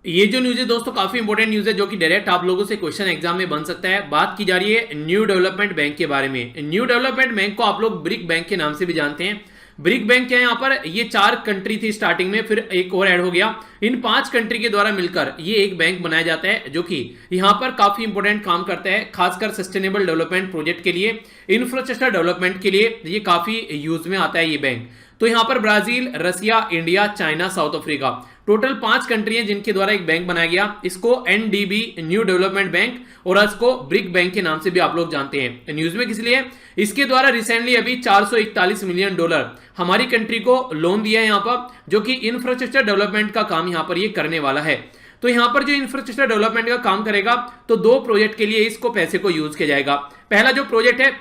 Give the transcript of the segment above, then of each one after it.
ये जो न्यूज है दोस्तों काफी इंपॉर्टेंट न्यूज है जो कि डायरेक्ट आप लोगों से क्वेश्चन एग्जाम में बन सकता है। बात की जा रही है न्यू डेवलपमेंट बैंक के बारे में। न्यू डेवलपमेंट बैंक को आप लोग ब्रिक बैंक के नाम से भी जानते हैं। ब्रिक बैंक क्या है, यहाँ पर ये 4 कंट्री थी स्टार्टिंग में, फिर एक और ऐड हो गया। इन 5 कंट्री के द्वारा मिलकर ये एक बैंक बनाया जाता है जो कि यहाँ पर काफी इंपॉर्टेंट काम करता है, खासकर सस्टेनेबल डेवलपमेंट प्रोजेक्ट के लिए, इंफ्रास्ट्रक्चर डेवलपमेंट के लिए ये काफी यूज में आता है ये बैंक। तो यहां पर Brazil, Russia, India, China, South Africa, total 5 country हैं जिनके द्वारा एक बैंक बनाया गया। इसको एनडीबी न्यू डेवलपमेंट बैंक और इसको ब्रिक बैंक के नाम से भी आप लोग जानते हैं। न्यूज में किस लिए, इसके द्वारा रिसेंटली अभी $441 मिलियन हमारी कंट्री को लोन दिया है यहां पर, जो कि इंफ्रास्ट्रक्चर डेवलपमेंट का काम यहां पर ये करने वाला है। तो यहां पर जो इंफ्रास्ट्रक्चर डेवलपमेंट का काम करेगा तो 2 प्रोजेक्ट के लिए इसको पैसे को यूज किया जाएगा। पहला जो प्रोजेक्ट है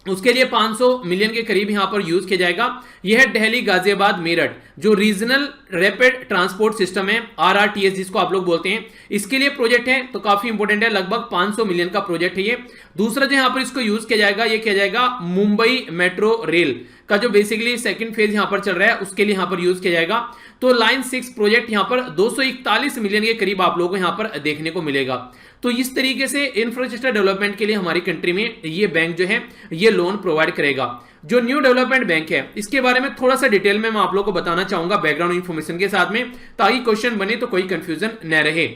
उसके लिए 500 मिलियन के करीब यहां पर यूज किया जाएगा। यह है दिल्ली गाजियाबाद मेरठ जो रीजनल रैपिड ट्रांसपोर्ट सिस्टम है, आरआरटीएस जिसको आप लोग बोलते हैं, इसके लिए प्रोजेक्ट है। तो काफी इंपॉर्टेंट है, लगभग 500 मिलियन का प्रोजेक्ट है ये। दूसरा जो यहां पर इसको यूज किया जाएगा, ये किया जाएगा मुंबई मेट्रो रेल का जो बेसिकली सेकंड फेज यहां पर चल रहा है उसके लिए यहां पर यूज किया जाएगा। तो लाइन 6 प्रोजेक्ट यहां पर 241 मिलियन के करीब आप लोगों को यहां पर देखने को मिलेगा। तो इस तरीके से इंफ्रास्ट्रक्चर डेवलपमेंट के लिए हमारी कंट्री में ये बैंक जो है ये लोन प्रोवाइड करेगा। जो न्यू डेवलपमेंट बैंक है इसके बारे में थोड़ा सा डिटेल में मैं आप लोगों को बताना चाहूंगा बैकग्राउंड इंफॉर्मेशन के साथ में, ताकि क्वेश्चन बने तो कोई कंफ्यूजन न रहे।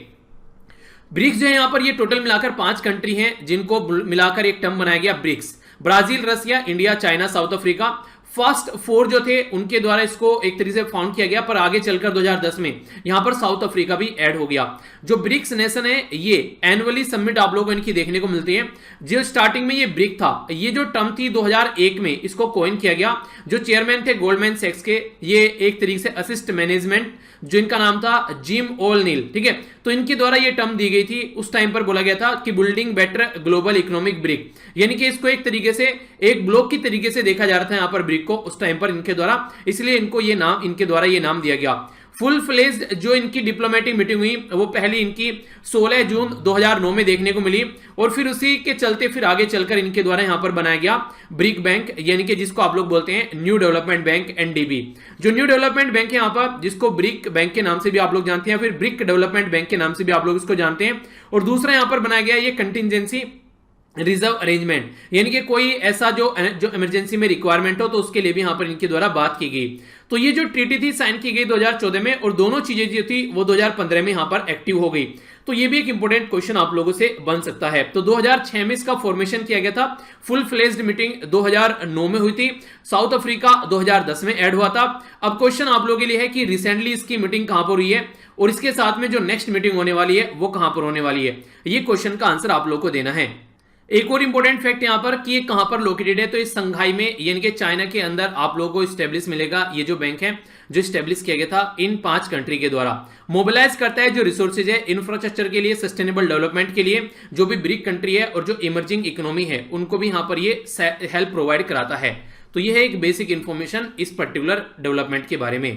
ब्रिक्स जो है यहां पर ये टोटल मिलाकर 5 कंट्री हैं जिनको मिलाकर एक टर्म बनाया गया BRICS. Brazil, Russia, India, China, South Africa, first 4 जो थे उनके द्वारा इसको एक तरीके से फाउंड किया गया, पर आगे चलकर 2010 में यहां पर साउथ अफ्रीका भी ऐड हो गया। जो ब्रिक्स नेशन है ये एनुअली समिट आप लोगों को इनकी देखने को मिलती है। जो स्टार्टिंग में ये ब्रिक था, ये जो टर्म थी 2001 में इसको कॉइन किया गया। जो चेयरमैन थे गोल्डमैन सैक्स के, ये एक तरीके से असिस्ट मैनेजमेंट जो इनका नाम था जिम ओलनील, ठीक है, तो इनके द्वारा ये टर्म दी गई थी। उस टाइम पर बोला गया था कि building better global economic brick, यानी कि इसको एक तरीके से एक ब्लॉक की तरीके से देखा जा रहा था यहां पर ब्रिक को उस टाइम पर इनके द्वारा, इसलिए इनको ये नाम, इनके द्वारा ये नाम दिया गया। फुल फ्लेज्ड जो इनकी डिप्लोमेटिक मीटिंग हुई वो पहली इनकी 16 जून 2009 में देखने को मिली, और फिर उसी के चलते फिर आगे चलकर इनके द्वारा यहां पर बनाया गया ब्रिक बैंक, यानी कि जिसको आप लोग बोलते हैं न्यू डेवलपमेंट बैंक, एनडीबी। जो न्यू डेवलपमेंट बैंक है यहां पर, जिसको ब्रिक बैंक के नाम से भी आप लोग जानते हैं, फिर ब्रिक डेवलपमेंट बैंक के नाम से भी आप लोग इसको जानते हैं। और दूसरा यहां पर बनाया गया ये कंटिजेंसी रिजर्व अरेंजमेंट, यानी कि कोई ऐसा जो इमरजेंसी में रिक्वायरमेंट हो तो उसके लिए भी यहां पर इनके द्वारा बात की गई। तो ये जो ट्रीटी थी साइन की गई 2014 में, और दोनों चीजें जो थी वो 2015 में यहां पर एक्टिव हो गई। तो ये भी एक इंपॉर्टेंट क्वेश्चन आप लोगों से बन सकता है। तो 2006 में इसका फॉर्मेशन किया गया था। फुल फ्लेज्ड मीटिंग 2009 में हुई थी। साउथ अफ्रीका 2010 में ऐड हुआ था। अब क्वेश्चन आप लोगों के लिए है कि रिसेंटली इसकी मीटिंग कहां पर हुई है, और इसके साथ में जो नेक्स्ट मीटिंग होने वाली है वो कहां पर होने वाली है। ये क्वेश्चन का आंसर आप लोग को देना है। एक और इंपॉर्टेंट फैक्ट यहां पर कि ये कहां पर लोकेटेड है, तो इस संघाई में, यानी कि चाइना के अंदर आप लोगों को स्टेब्लिश मिलेगा। ये जो बैंक है जो स्टेब्लिश किया गया था इन 5 कंट्री के द्वारा, मोबिलाइज करता है जो रिसोर्सेज है इंफ्रास्ट्रक्चर के लिए, सस्टेनेबल डेवलपमेंट के लिए, जो भी ब्रिक कंट्री है और जो इमर्जिंग इकोनॉमी है उनको भी यहां पर ये हेल्प प्रोवाइड कराता है। तो ये है एक बेसिक इंफॉर्मेशन इस पर्टिकुलर डेवलपमेंट के बारे में।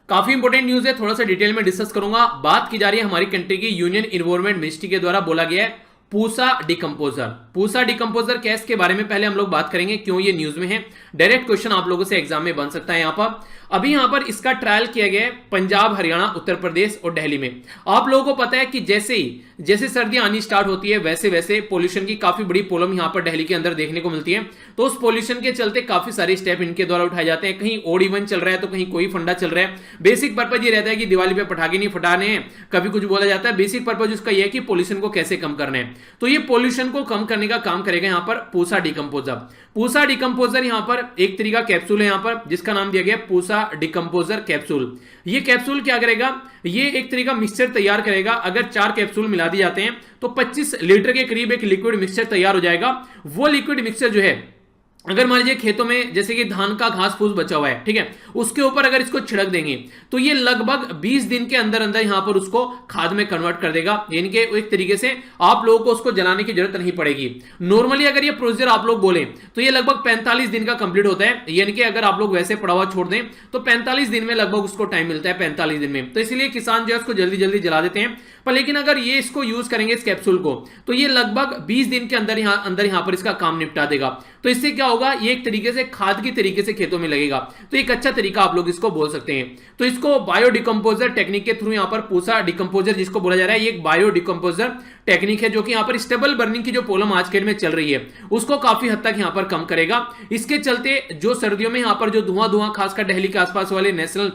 काफी इंपॉर्टेंट न्यूज है, थोड़ा सा डिटेल में डिस्कस करूंगा। बात की जा रही है हमारी कंट्री की यूनियन इन्वायरमेंट मिनिस्ट्री के द्वारा बोला गया है पूसा डिकम्पोजर। पूसा डिकम्पोजर क्या है इसके बारे में पहले हम लोग बात करेंगे, क्यों ये न्यूज में है। डायरेक्ट क्वेश्चन आप लोगों से एग्जाम में बन सकता है। यहां पर अभी यहां पर इसका ट्रायल किया गया है पंजाब, हरियाणा, उत्तर प्रदेश और दिल्ली में। आप लोगों को पता है कि जैसे सर्दियां आनी स्टार्ट होती है वैसे वैसे पोल्यूशन की काफी बड़ी प्रॉब्लम यहां पर दिल्ली के अंदर देखने को मिलती है। तो उस पोल्यूशन के चलते काफी सारे स्टेप इनके द्वारा उठाए जाते हैं। कहीं ओड इवन चल रहा है तो कहीं कोई फंडा चल रहा है। बेसिक पर्पज ये रहता है कि दिवाली पे पटाखे नहीं फटाने हैं, कभी कुछ बोला जाता है। बेसिक पर्पज उसका यह है कि पोल्यूशन को कैसे कम करना है। तो ये पोल्यूशन को कम करने का काम करेगा यहां पर पूसा डिकम्पोजर। पूसा डिकम्पोजर यहां पर एक तरीका कैप्सूल है यहां पर जिसका नाम दिया गया पूसा डिकम्पोजर कैप्सूल। ये कैप्सूल क्या करेगा, ये एक तरीका मिक्सचर तैयार करेगा। अगर 4 कैप्सूल मिला दिए जाते हैं तो 25 लीटर के करीब एक लिक्विड मिक्सचर तैयार हो जाएगा। वो लिक्विड मिक्सचर जो है, अगर मान लीजिए खेतों में जैसे कि धान का घास फूस बचा हुआ है, ठीक है, उसके ऊपर अगर इसको छिड़क देंगे तो ये लगभग 20 दिन के अंदर अंदर यहां पर उसको खाद में कन्वर्ट कर देगा। यानी कि एक तरीके से आप लोगों को उसको जलाने की जरूरत नहीं पड़ेगी। नॉर्मली अगर ये प्रोसीजर आप लोग बोले तो ये लगभग 45 दिन का कंप्लीट होता है। यानी कि अगर आप लोग वैसे पड़ा हुआ छोड़ दें तो 45 दिन में लगभग उसको टाइम मिलता है, 45 दिन में। तो इसलिए किसान जो है उसको जल्दी जल्दी जला देते हैं। पर लेकिन अगर ये इसको यूज करेंगे इस कैप्सूल को तो ये लगभग 20 दिन के अंदर यहां पर इसका काम निपटा देगा। तो इससे क्या होगा होगा ये एक तरीके से खाद की तरीके से खेतों में लगेगा, तो एक अच्छा तरीका आप लोग इसको बोल सकते हैं। तो इसको बायो डिकम्पोजर टेक्निक के थ्रू यहाँ पर पूसा डिकम्पोजर जिसको बोला जा रहा है, ये एक बायो डिकम्पोजर टेक्निक है जो कि यहाँ पर स्टेबल बर्निंग की जो प्रॉब्लम आज के डेट में चल रही है उसको काफी हद तक यहाँ पर कम करेगा। इसके चलते जो सर्दियों में यहाँ पर जो धुआं खासकर दिल्ली के आसपास वाले नेशनल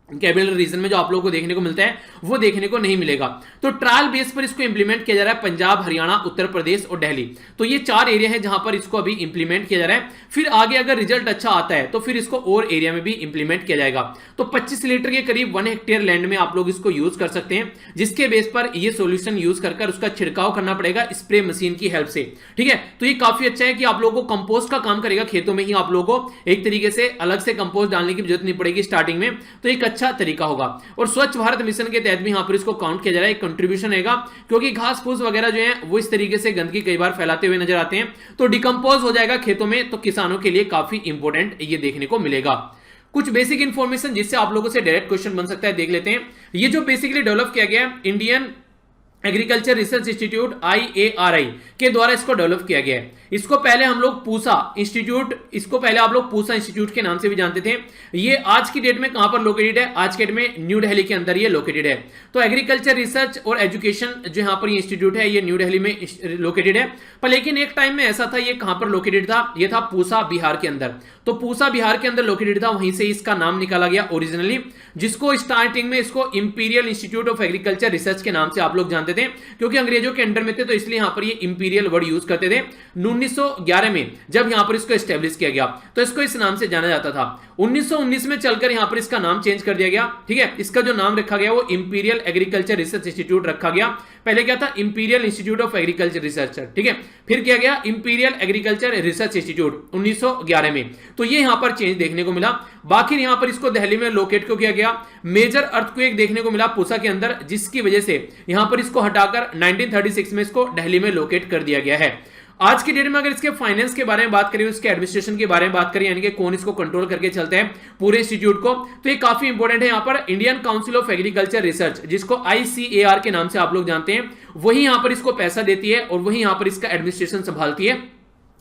कैपिटल रीजन में जो आप लोगों को देखने को मिलता है वो देखने को नहीं मिलेगा। तो ट्रायल बेस पर इसको इंप्लीमेंट किया जा रहा है पंजाब, हरियाणा, उत्तर प्रदेश और दिल्ली। तो ये 4 एरिया है जहां पर इसको अभी इंप्लीमेंट किया जा रहा है। फिर आगे अगर रिजल्ट अच्छा आता है तो फिर इसको और एरिया में भी इंप्लीमेंट किया जाएगा। तो 25 लीटर के करीब 1 हेक्टेयर लैंड में आप लोग इसको यूज कर सकते हैं, जिसके बेस पर ये सोल्यूशन यूज कर उसका छिड़काव करना पड़ेगा स्प्रे मशीन की हेल्प से। ठीक है, तो ये काफी अच्छा है कि आप लोगों को कंपोस्ट का काम करेगा, खेतों में ही आप लोगों को एक तरीके से अलग से कंपोस्ट डालने की जरूरत नहीं पड़ेगी स्टार्टिंग में, तो एक अच्छा तरीका होगा। और स्वच्छ भारत मिशन के तहत भी यहां पर इसको काउंट किया जा रहा है, एक कंट्रीब्यूशन रहेगा, क्योंकि घास फूस वगैरह जो है वो इस तरीके से गंदगी कई बार फैलाते हुए नजर आते हैं, तो डिकम्पोज हो जाएगा खेतों में, तो किसानों के लिए काफी इंपॉर्टेंट ये देखने को मिलेगा। कुछ बेसिक इंफॉर्मेशन जिससे आप लोगों से डायरेक्ट क्वेश्चन बन सकता है देख लेते हैं। ये जो बेसिकली डेवलप किया गया है Indian agriculture research institute IARI के द्वारा इसको डेवलप किया गया है। इसको पहले हम लोग पूसा इंस्टीट्यूट, इसको पहले आप लोग पूसा इंस्टीट्यूट के नाम से भी जानते थे। ये आज की डेट में कहां पर लोकेटेड है? आज के डेट में न्यू दिल्ली के अंदर ये लोकेटेड है। तो एग्रीकल्चर रिसर्च और एजुकेशन जो यहाँ पर ये इंस्टीट्यूट है ये न्यू दिल्ली में लोकेटेड है। पर लेकिन एक टाइम में ऐसा था, ये कहां पर लोकेटेड था? ये था पूसा बिहार के अंदर। तो पूसा बिहार के अंदर लोकेटेड था, वहीं से इसका नाम निकाला गया ओरिजिनली, जिसको स्टार्टिंग में इसको imperial institute of agriculture research के नाम से आप लोग जानते थे, क्योंकि अंग्रेजों के अंडर में थे तो इसलिए यहां पर ये इंपीरियल वर्ड यूज करते थे। 1911 में जब यहां पर इसको एस्टेब्लिश किया गया तो इसको इस नाम से जाना जाता था। 1919 में चलकर यहां पर इसका नाम चेंज कर दिया गया। ठीक है, इसका जो नाम रखा गया वो इंपीरियल एग्रीकल्चर रिसर्च इंस्टीट्यूट रखा गया। पहले क्या था? Imperial institute of agriculture research. ठीक है, फिर किया गया इंपीरियल एग्रीकल्चर रिसर्च इंस्टीट्यूट 1911 में। तो ये यहां पर चेंज देखने को मिला। बाकी यहां पर इसको दिल्ली में लोकेट क्यों किया गया? मेजर अर्थक्वेक देखने को मिला पूसा के अंदर, जिसकी वजह से यहां पर इसको हटाकर 1936 में इसको दिल्ली में लोकेट कर दिया गया है। आज की डेट में अगर इसके फाइनेंस के बारे में बात करें, इसके एडमिनिस्ट्रेशन के बारे में बात करें, यानी कि कौन इसको कंट्रोल करके चलते हैं पूरे इंस्टीट्यूट को, तो ये काफी इंपॉर्टेंट है। यहां पर Indian council of agriculture research, जिसको ICAR के नाम से आप लोग जानते हैं, वही यहां पर इसको पैसा देती है और वही यहां पर इसका एडमिनिस्ट्रेशन संभालती है।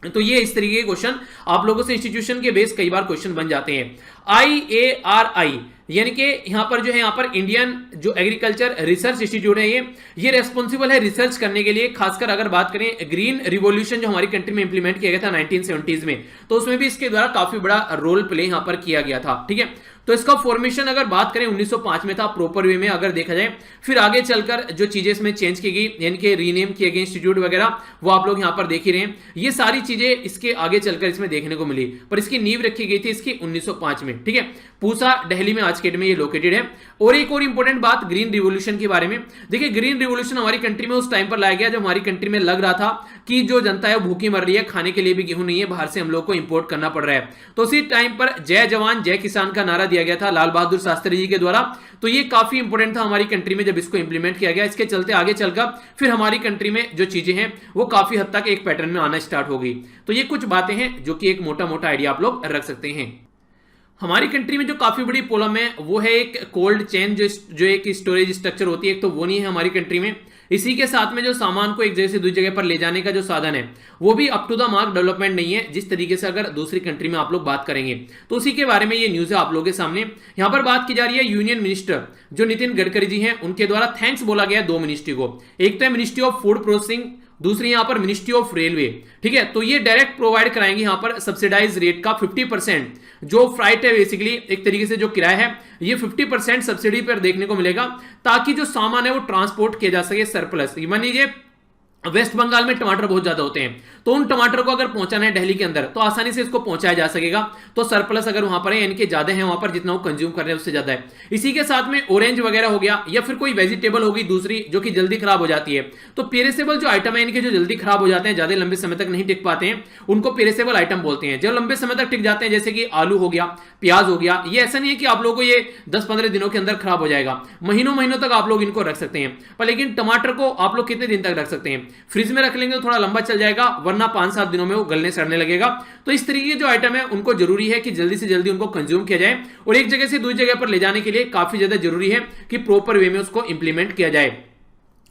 तो ये इस तरीके के क्वेश्चन आप लोगों से इंस्टीट्यूशन के बेस कई बार क्वेश्चन बन जाते हैं। IARI यानी कि यहां पर जो है यहां पर इंडियन जो एग्रीकल्चर रिसर्च इंस्टीट्यूट है ये रेस्पॉन्सिबल है रिसर्च करने के लिए। खासकर अगर बात करें ग्रीन रिवॉल्यूशन जो हमारी कंट्री में इंप्लीमेंट किया गया था 1970s में, तो उसमें भी इसके द्वारा काफी बड़ा रोल प्ले यहां पर किया गया था। ठीक है, तो इसका फॉर्मेशन अगर बात करें 1905 में था प्रॉपर वे में अगर देखा जाए। फिर आगे चलकर जो चीजें इसमें चेंज की गई, यानी कि रीनेम किए गए इंस्टीट्यूट वगैरह, वो आप लोग यहां पर देख ही रहे हैं। ये सारी चीजें इसके आगे चलकर इसमें देखने को मिली, पर इसकी नींव रखी गई थी इसकी 1905 में। ठीक है, पूसा दिल्ली में आज के डेट में ये लोकेटेड है। और एक और इंपॉर्टेंट बात ग्रीन रिवॉल्यूशन के बारे में, देखिए ग्रीन रिवॉल्यूशन हमारी कंट्री में उस टाइम पर लाया गया जब हमारी कंट्री में लग रहा था कि जो जनता है भूखी मर रही है, खाने के लिए भी गेहूं नहीं है, बाहर से हम लोग को इंपोर्ट करना पड़ रहा है। तो उसी टाइम पर जय जवान जय किसान का नारा दिया गया था लाल बहादुर शास्त्री जी के द्वारा। तो ये काफी इंपॉर्टेंट था हमारी कंट्री में जब इसको इंप्लीमेंट किया गया। इसके चलते आगे चलकर फिर हमारी कंट्री में जो चीजें हैं वो काफी हद तक एक पैटर्न में आना स्टार्ट हो गई। तो ये कुछ बातें हैं जो कि एक मोटा मोटा आइडिया आप लोग रख सकते हैं। हमारी कंट्री में जो काफी बड़ी प्रॉब्लम है वो है एक कोल्ड चेन, जो एक स्टोरेज स्ट्रक्चर होती है, एक तो वो नहीं है हमारी कंट्री में। इसी के साथ में जो सामान को एक जगह से दूसरी जगह पर ले जाने का जो साधन है वो भी up to the mark development नहीं है, जिस तरीके से अगर दूसरी कंट्री में आप लोग बात करेंगे। तो उसी के बारे में ये न्यूज है आप लोगों के सामने। यहां पर बात की जा रही है यूनियन मिनिस्टर जो नितिन गडकरी जी हैं, उनके द्वारा थैंक्स बोला गया 2 मिनिस्ट्री को। एक तो है मिनिस्ट्री ऑफ फूड प्रोसेसिंग, दूसरी यहां पर मिनिस्ट्री ऑफ रेलवे। ठीक है, तो ये डायरेक्ट प्रोवाइड कराएंगे यहां पर सब्सिडाइज रेट का 50%। जो फ्लाइट है बेसिकली एक तरीके से जो किराया है ये 50% सब्सिडी पर देखने को मिलेगा, ताकि जो सामान है वो ट्रांसपोर्ट किया जा सके सरप्लस। मान लीजिए वेस्ट बंगाल में टमाटर बहुत ज्यादा होते हैं, तो उन टमाटर को अगर पहुंचाना है दिल्ली के अंदर तो आसानी से इसको पहुंचाया जा सकेगा। तो सरप्लस अगर वहां पर है, यानी कि ज्यादा है वहां पर, जितना वो कंज्यूम कर रहे हैं उससे ज्यादा है। इसी के साथ में ऑरेंज वगैरह हो गया, या फिर कोई वेजिटेबल होगी दूसरी जो कि जल्दी खराब हो जाती है। तो पेरिसेबल जो आइटम है, इनके जो जल्दी खराब हो जाते हैं, ज्यादा लंबे समय तक नहीं टिक पाते हैं, उनको पेरिसेबल आइटम बोलते हैं। जो लंबे समय तक टिक जाते हैं, जैसे कि आलू हो गया, प्याज हो गया, ये ऐसा नहीं है कि आप लोगों को ये 10-15 दिनों के अंदर खराब हो जाएगा, महीनों महीनों तक आप लोग इनको रख सकते हैं। पर लेकिन टमाटर को आप लोग कितने दिन तक रख सकते हैं? फ्रिज में रख लेंगे तो थोड़ा लंबा चल जाएगा, वरना 5-7 दिनों में वो गलने सड़ने लगेगा। तो इस तरीके के जो आइटम है उनको जरूरी है कि जल्दी से जल्दी उनको कंज्यूम किया जाए, और एक जगह से दूसरी जगह पर ले जाने के लिए काफी ज्यादा जरूरी है कि प्रॉपर वे में उसको इंप्लीमेंट किया जाए।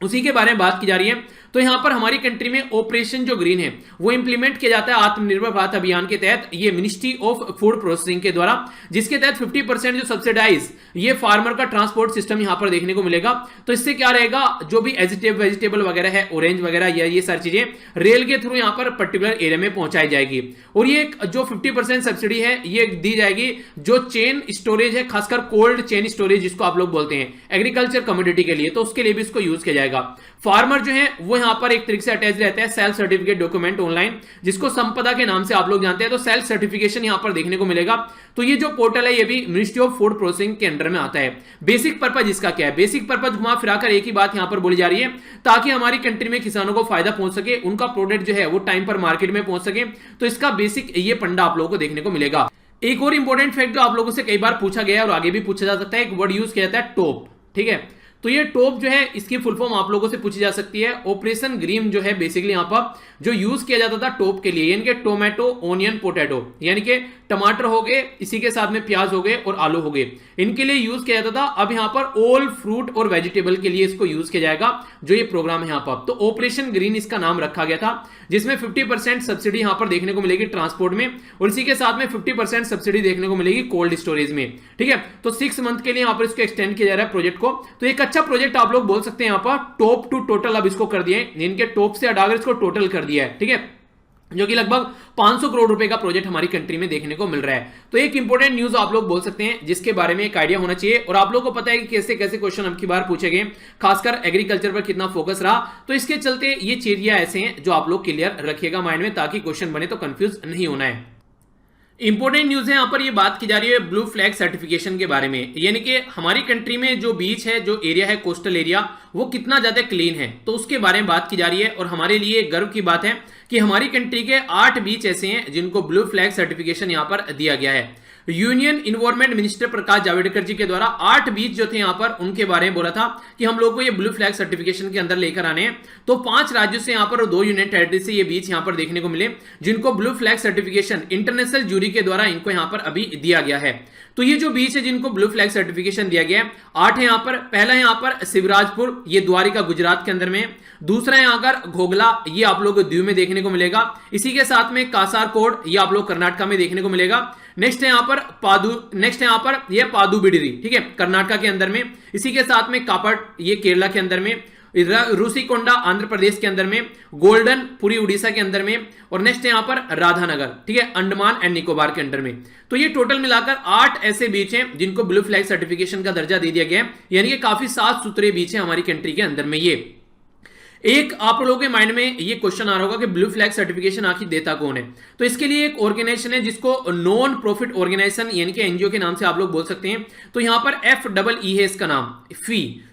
उसी के बारे में बात की जा रही है। तो यहां पर हमारी कंट्री में ऑपरेशन जो ग्रीन है वो इंप्लीमेंट किया जाता है आत्मनिर्भर भारत अभियान के तहत, ये मिनिस्ट्री ऑफ फूड प्रोसेसिंग के द्वारा, जिसके तहत 50% जो सब्सिडाइज ये फार्मर का ट्रांसपोर्ट सिस्टम यहां पर देखने को मिलेगा। तो इससे क्या रहेगा, जो भी वेजिटेबल वगैरह है, ऑरेंज वगैरह या ये सारी चीजें रेल के थ्रू यहां पर पर्टिकुलर एरिया में पहुंचाई जाएगी। और ये जो 50% सब्सिडी है ये दी जाएगी जो चेन स्टोरेज है, खासकर कोल्ड चेन स्टोरेज जिसको आप लोग बोलते हैं एग्रीकल्चर कमोडिटी के लिए, तो उसके लिए भी इसको यूज किया जाएगा। फार्मर जो है वो यहां पर एक तरीके से अटैच रहता है सेल्फ सर्टिफिकेट डॉक्यूमेंट ऑनलाइन, जिसको संपदा के नाम से आप लोग जानते हैं, तो सेल्फ सर्टिफिकेशन यहां पर देखने को मिलेगा। तो ये जो पोर्टल है ये भी मिनिस्ट्री ऑफ फूड प्रोसेसिंग के अंडर में आता है। बेसिक पर्पज इसका क्या है, बेसिक पर्पज घुमा फिराकर एक ही बात यहां पर बोली जा रही है, ताकि हमारी कंट्री में किसानों को फायदा पहुंच सके, उनका प्रोडक्ट जो है वो टाइम पर मार्केट में पहुंच सके। तो इसका बेसिक ये फंडा आप लोगों को देखने को मिलेगा। एक और इंपॉर्टेंट फैक्ट जो आप लोगों से कई बार पूछा गया है और आगे भी पूछा जा सकता है, एक वर्ड यूज किया जाता है टॉप, ठीक है। तो ये टॉप जो है इसकी फुल फॉर्म आप लोगों से पूछी जा सकती है। ऑपरेशन ग्रीन जो है बेसिकली यहां पर जो यूज किया जाता था टॉप के लिए, यानी कि टोमेटो ओनियन पोटैटो, यानी कि टमाटर हो गए, इसी के साथ में प्याज हो गए और आलू हो गए, इनके लिए यूज किया जाता था। अब यहां पर ऑल फ्रूट और वेजिटेबल के लिए इसको यूज किया जाएगा जो ये प्रोग्राम है यहां पर। तो ऑपरेशन ग्रीन इसका नाम रखा गया था, जिसमें 50% सब्सिडी यहां पर देखने को मिलेगी ट्रांसपोर्ट में, और इसी के साथ में 50% सब्सिडी देखने को मिलेगी कोल्ड स्टोरेज में, ठीक है। तो 6 मंथ के लिए यहां पर इसको एक्सटेंड किया जा रहा है प्रोजेक्ट को। तो एक अच्छा प्रोजेक्ट आप लोग बोल सकते हैं यहां पर, टॉप टू टोटल अब इसको कर दिया है, इनके टॉप से हटाकर इसको टोटल कर दिया है, ठीक है, जो कि लगभग 500 करोड़ रुपए का प्रोजेक्ट हमारी कंट्री में देखने को मिल रहा है। तो एक इंपॉर्टेंट न्यूज आप लोग बोल सकते हैं जिसके बारे में एक आइडिया होना चाहिए, और आप लोग को पता है कि कैसे कैसे क्वेश्चन अब की बार पूछे गए, खासकर एग्रीकल्चर पर कितना फोकस रहा। तो इसके चलते ये चीजें ऐसे हैं जो आप लोग क्लियर रखिएगा माइंड में, ताकि क्वेश्चन बने तो कंफ्यूज नहीं होना है। इंपॉर्टेंट न्यूज है यहां पर, ये बात की जा रही है ब्लू फ्लैग सर्टिफिकेशन के बारे में, यानी कि हमारी कंट्री में जो बीच है, जो एरिया है कोस्टल एरिया, वो कितना ज्यादा क्लीन है, तो उसके बारे में बात की जा रही है। और हमारे लिए गर्व की बात है कि हमारी कंट्री के 8 बीच ऐसे हैं जिनको ब्लू फ्लैग सर्टिफिकेशन यहां पर दिया गया है। Union environment minister Prakash Javadekar जी के द्वारा 8 बीच जो थे यहां पर, उनके बारे में बोला था कि हम लोग को ये ब्लू फ्लैग सर्टिफिकेशन के अंदर लेकर आने हैं। तो 5 राज्यों से यहां पर और 2 यूनियन टेरिटरी से ये बीच यहां पर देखने को मिले, जिनको blue flag certification international jury के द्वारा इनको यहां पर अभी दिया गया है। तो ये जो बीच है जिनको ब्लू फ्लैग सर्टिफिकेशन दिया गया है, 8 है यहां पर। पहला है यहां पर शिवराजपुर, ये द्वारिका गुजरात के अंदर में। दूसरा है यहां पर घोगला, ये आप लोग को दीव में देखने को मिलेगा। इसी के साथ में कासारकोड, ये आप लोग कर्नाटका में देखने को मिलेगा। नेक्स्ट है यहां पर ये पादू बिडरी, ठीक है, कर्नाटका के अंदर में। इसी के साथ में कापट, ये केरला के अंदर में। रूसीकोंडा आंध्र प्रदेश के अंदर में। गोल्डन पुरी उड़ीसा के अंदर में। और नेक्स्ट है यहां पर राधानगर, ठीक है, अंडमान एंड निकोबार के अंडर में। तो ये टोटल मिलाकर 8 ऐसे बीच हैं जिनको ब्लू फ्लैग सर्टिफिकेशन का दर्जा दे दिया गया है, यानी कि काफी साफ सुथरे बीच है हमारी कंट्री के अंदर में। ये एक आप लोगों के माइंड में ये क्वेश्चन आ रहा होगा कि ब्लू फ्लैग सर्टिफिकेशन आखिर देता कौन है। तो इसके लिए एक ऑर्गेनाइजेशन है जिसको नॉन प्रॉफिट ऑर्गेनाइजेशन, यानी कि एनजीओ के नाम से आप लोग बोल सकते हैं। तो यहां पर FEE है इसका नाम।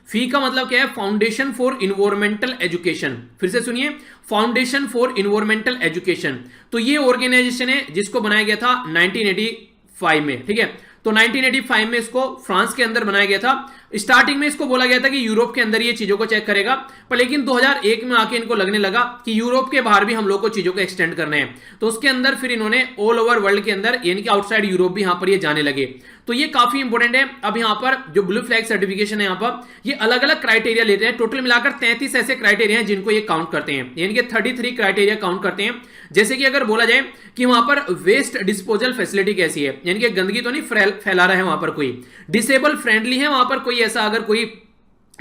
फी का मतलब क्या है, फाउंडेशन फॉर इन्वायरमेंटल एजुकेशन। फिर से सुनिए, फाउंडेशन फॉर इन्वायरमेंटल एजुकेशन। तो ये ऑर्गेनाइजेशन है जिसको बनाया गया था 1985 में, ठीक है। तो 1985 में इसको फ्रांस के अंदर बनाया गया था। स्टार्टिंग में इसको बोला गया था कि यूरोप के अंदर ये चीजों को चेक करेगा, पर लेकिन 2001 में आके इनको लगने लगा कि यूरोप के बाहर भी हम लोग को चीजों को एक्सटेंड करने हैं। तो उसके अंदर फिर इन्होंने ऑल ओवर वर्ल्ड के अंदर, यानी कि आउटसाइड यूरोप भी यहां पर ये जाने लगे। तो ये काफी इंपॉर्टेंट है। अब यहां पर जो ब्लू फ्लैग सर्टिफिकेशन है, यहां पर ये अलग अलग क्राइटेरिया लेते हैं। टोटल मिलाकर 33 ऐसे क्राइटेरिया हैं जिनको ये काउंट करते हैं, यानी कि 33 क्राइटेरिया काउंट करते हैं। जैसे कि अगर बोला जाए कि वहां पर वेस्ट डिस्पोजल फैसिलिटी कैसी है, यानी कि गंदगी तो नहीं फैला रहा है वहां पर कोई, डिसेबल फ्रेंडली है वहां पर कोई, ऐसा अगर कोई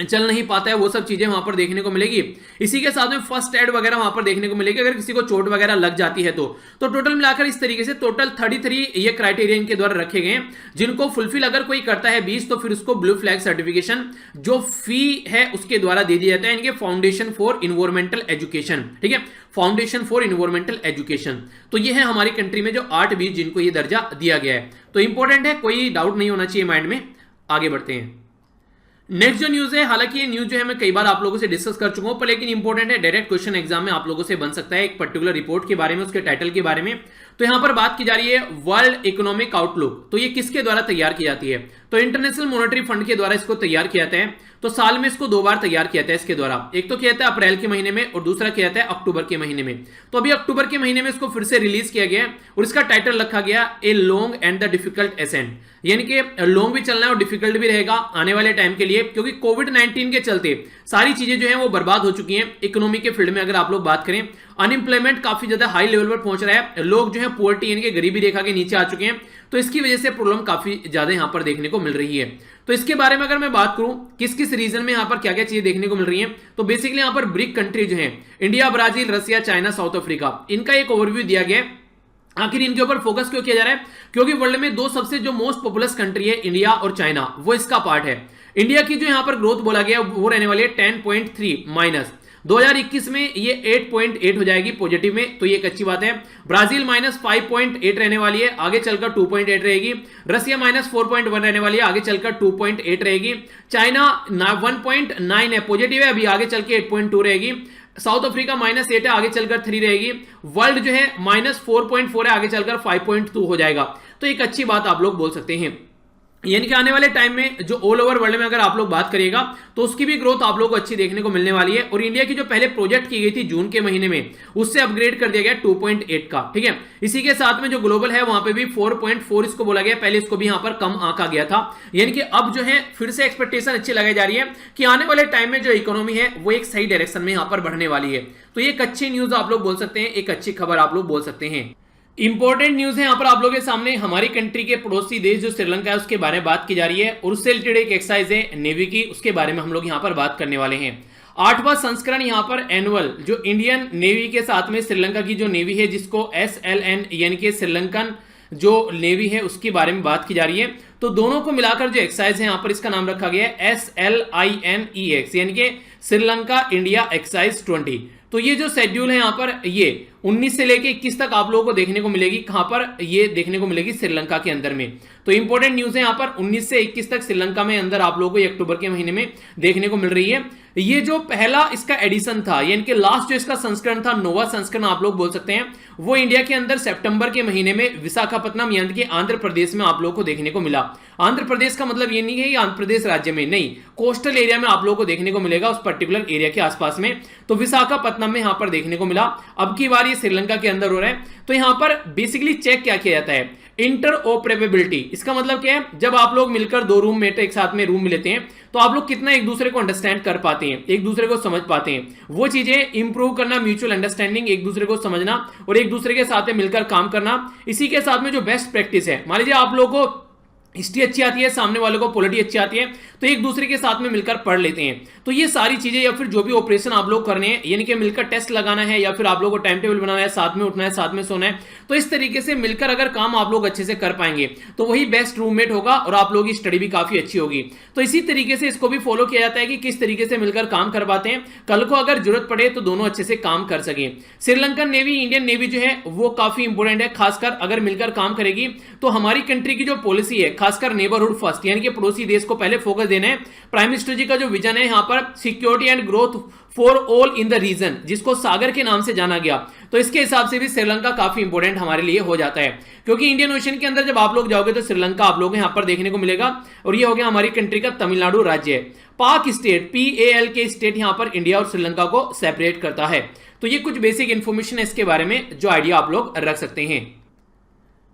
चल नहीं पाता है, वो सब चीजें वहां पर देखने को मिलेगी। इसी के साथ में फर्स्ट एड वगैरह वहां पर देखने को मिलेगी अगर किसी को चोट वगैरह लग जाती है तो टोटल मिलाकर इस तरीके से टोटल 33 ये क्राइटेरिया इनके द्वारा रखे गए हैं, जिनको फुलफिल अगर कोई करता है 20 तो फिर उसको ब्लू फ्लैग सर्टिफिकेशन जो फी है उसके द्वारा दे दिया जाता है, इनके फाउंडेशन फॉर इन्वायरमेंटल एजुकेशन, ठीक है, फाउंडेशन फॉर इन्वायरमेंटल एजुकेशन। तो ये है हमारी कंट्री में जो 8 बीच जिनको ये दर्जा दिया गया है। तो इंपॉर्टेंट है, कोई डाउट नहीं होना चाहिए माइंड में। आगे बढ़ते हैं। नेक्स्ट जो न्यूज है, हालांकि ये न्यूज जो है मैं कई बार आप लोगों से डिस्कस कर चुका हूं, पर लेकिन इंपॉर्टेंट है, डायरेक्ट क्वेश्चन एग्जाम में आप लोगों से बन सकता है एक पर्टिकुलर रिपोर्ट के बारे में, उसके टाइटल के बारे में। तो यहां पर बात की जा रही है वर्ल्ड इकोनॉमिक आउटलुक। तो ये किसके द्वारा तैयार की जाती है, तो इंटरनेशनल मॉनेटरी फंड के द्वारा इसको तैयार किया जाता है। तो साल में इसको 2 बार तैयार किया जाता है इसके द्वारा, एक तो किया जाता है अप्रैल के महीने में और दूसरा किया जाता है अक्टूबर के महीने में। तो अभी अक्टूबर के महीने में इसको फिर से रिलीज किया गया और इसका टाइटल रखा गया a long and the difficult ascent, यानी कि लॉन्ग भी चलना है और डिफिकल्ट भी रहेगा आने वाले टाइम के लिए। लिए, क्योंकि कोविड-19 के चलते सारी चीजें जो है वो बर्बाद हो चुकी हैं। इकोनॉमी के फील्ड में अगर आप लोग बात करें, अनएम्प्लॉयमेंट काफी ज्यादा हाई लेवल पर पहुंच रहा है, लोग जो है पुअर्टी यानी कि गरीबी रेखा के नीचे आ चुके हैं, तो इसकी वजह से प्रॉब्लम काफी ज्यादा यहां पर देखने को मिल रही है। तो इसके बारे में अगर मैं बात करूं किस किस रीजन में यहां पर क्या क्या चीजें देखने को मिल रही हैं, तो बेसिकली यहां पर ब्रिक कंट्री जो है इंडिया, ब्राजील, रसिया, चाइना, साउथ अफ्रीका, इनका एक ओवरव्यू दिया गया है। आखिर इनके ऊपर फोकस क्यों किया जा रहा है? क्योंकि वर्ल्ड में दो सबसे जो मोस्ट पॉपुलस कंट्री है इंडिया और चाइना, वो इसका पार्ट है। इंडिया की जो यहां पर ग्रोथ बोला गया वो रहने वाली है 10.3 माइनस, 2021 में ये 8.8 हो जाएगी पॉजिटिव में, तो ये एक अच्छी बात है। ब्राजील माइनस 5.8 रहने वाली है, आगे चलकर 2.8 रहेगी। रसिया माइनस 4.1 रहने वाली है, आगे चलकर 2.8 रहेगी। चाइना 1.9 है, पॉजिटिव है, अभी आगे चल के 8.2 रहेगी। साउथ अफ्रीका माइनस 8 है, आगे चलकर 3 रहेगी। वर्ल्ड जो है माइनस 4.4 है, आगे चलकर 5.2 हो जाएगा। तो एक अच्छी बात आप लोग बोल सकते हैं, यानी कि आने वाले टाइम में जो ऑल ओवर वर्ल्ड में अगर आप लोग बात करिएगा तो उसकी भी ग्रोथ आप लोग को अच्छी देखने को मिलने वाली है। और इंडिया की जो पहले प्रोजेक्ट की गई थी जून के महीने में, उससे अपग्रेड कर दिया गया 2.8 का, ठीक है। इसी के साथ में जो ग्लोबल है वहां पे भी 4.4 इसको बोला गया, पहले इसको भी यहां पर कम आंका गया था। यानी कि अब जो है फिर से एक्सपेक्टेशन अच्छी लगाई जा रही है कि आने वाले टाइम में जो इकोनॉमी है वो एक सही डायरेक्शन में यहां पर बढ़ने वाली है। तो ये एक अच्छी न्यूज आप लोग बोल सकते हैं, एक अच्छी खबर आप लोग बोल सकते हैं। इंपॉर्टेंट न्यूज है यहाँ पर आप लोगों के सामने, हमारी कंट्री के पड़ोसी देश जो श्रीलंका है उसके बारे में बात की जा रही है, और उससे रिलेटेड एक एक्सरसाइज है नेवी की, उसके बारे में हम लोग यहाँ पर बात करने वाले हैं। 8वां संस्करण यहाँ पर एनुअल जो इंडियन नेवी के साथ में श्रीलंका की जो नेवी है, जिसको SLN यानी कि श्रीलंकन जो नेवी है उसके बारे में बात की जा रही है। तो दोनों को मिलाकर जो एक्सरसाइज है यहाँ पर इसका नाम रखा गया है SLINEX यानी कि श्रीलंका इंडिया एक्सरसाइज 20। तो ये जो शेड्यूल है यहाँ पर ये 19 से लेके 21 तक आप लोगों को देखने को मिलेगी, कहां पर ये देखने को मिलेगी श्रीलंका के अंदर में। तो इंपॉर्टेंट न्यूज है यहाँ पर 19 से 21 तक श्रीलंका में अंदर आप लोगों को अक्टूबर के महीने में देखने को मिल रही है। ये जो पहला इसका एडिशन था यानी कि लास्ट जो इसका संस्करण था, 9वां संस्करण आप लोग बोल सकते हैं, वो इंडिया के अंदर सितंबर के महीने में विशाखापट्टनम यानी कि आंध्र प्रदेश में आप लोगों को देखने को मिला। आंध्र प्रदेश का मतलब ये नहीं है कि आंध्र प्रदेश राज्य में, नहीं, कोस्टल एरिया में आप लोगों को देखने को मिलेगा, उस पर्टिकुलर एरिया के आसपास में। तो विशाखापट्टनम में यहां पर देखने को मिला। अब की बार ये श्रीलंका के अंदर हो रहा है। तो यहां पर बेसिकली चेक क्या किया जाता है, इंटरऑपरेबिलिटी। इसका मतलब क्या है, जब आप लोग मिलकर दो रूममेट एक साथ में रूम में लेते हैं तो आप लोग कितना एक दूसरे को अंडरस्टैंड कर पाते हैं, एक दूसरे को समझ पाते हैं, वो चीजें इंप्रूव करना, म्यूचुअल अंडरस्टैंडिंग, एक दूसरे को समझना और एक दूसरे के साथ में मिलकर काम करना। इसी के साथ में जो बेस्ट प्रैक्टिस है, मान लीजिए आप लोगों को हिस्ट्री अच्छी आती है, सामने वालों को पॉलिटी अच्छी आती है, तो एक दूसरे के साथ में मिलकर पढ़ लेते हैं। तो ये सारी चीजें या फिर जो भी ऑपरेशन आप लोग करने हैं, यानी कि मिलकर टेस्ट लगाना है या फिर आप लोगों को टाइम टेबल बनाना है, साथ में उठना है, साथ में सोना है, तो इस तरीके से मिलकर अगर काम आप लोग अच्छे से कर पाएंगे तो वही बेस्ट रूममेट होगा और आप लोगों की स्टडी भी काफी अच्छी होगी। तो इसी तरीके से इसको भी फॉलो किया जाता है कि किस तरीके से मिलकर काम कर पाते हैं, कल को अगर जरूरत पड़े तो दोनों अच्छे से काम कर सकें। श्रीलंकन नेवी, इंडियन नेवी जो है वो काफी इंपोर्टेंट है, खासकर अगर मिलकर काम करेगी तो हमारी कंट्री की जो पॉलिसी है, खासकर नेबरहुड फर्स्ट यानी कि पड़ोसी देश को पहले फोकस देना है। प्राइम मिनिस्टर जी का जो विजन है यहाँ पर security and growth for all in the region, जिसको सागर के नाम से जाना गया, तो इसके हिसाब से भी श्रीलंका काफी इंपोर्टेंट हमारे लिए हो जाता है। क्योंकि इंडियन ओशन के अंदर जब आप लोग जाओगे तो श्रीलंका आप लोग यहाँ पर देखने को मिलेगा, और ये हो गया हमारी कंट्री का तमिलनाडु राज्य है। पाक स्टेट, PAL के स्टेट यहाँ पर इंडिया और श्रीलंका को सेपरेट करता है। तो ये कुछ बेसिक इंफॉर्मेशन है इसके बारे में जो आइडिया आप लोग रख सकते हैं।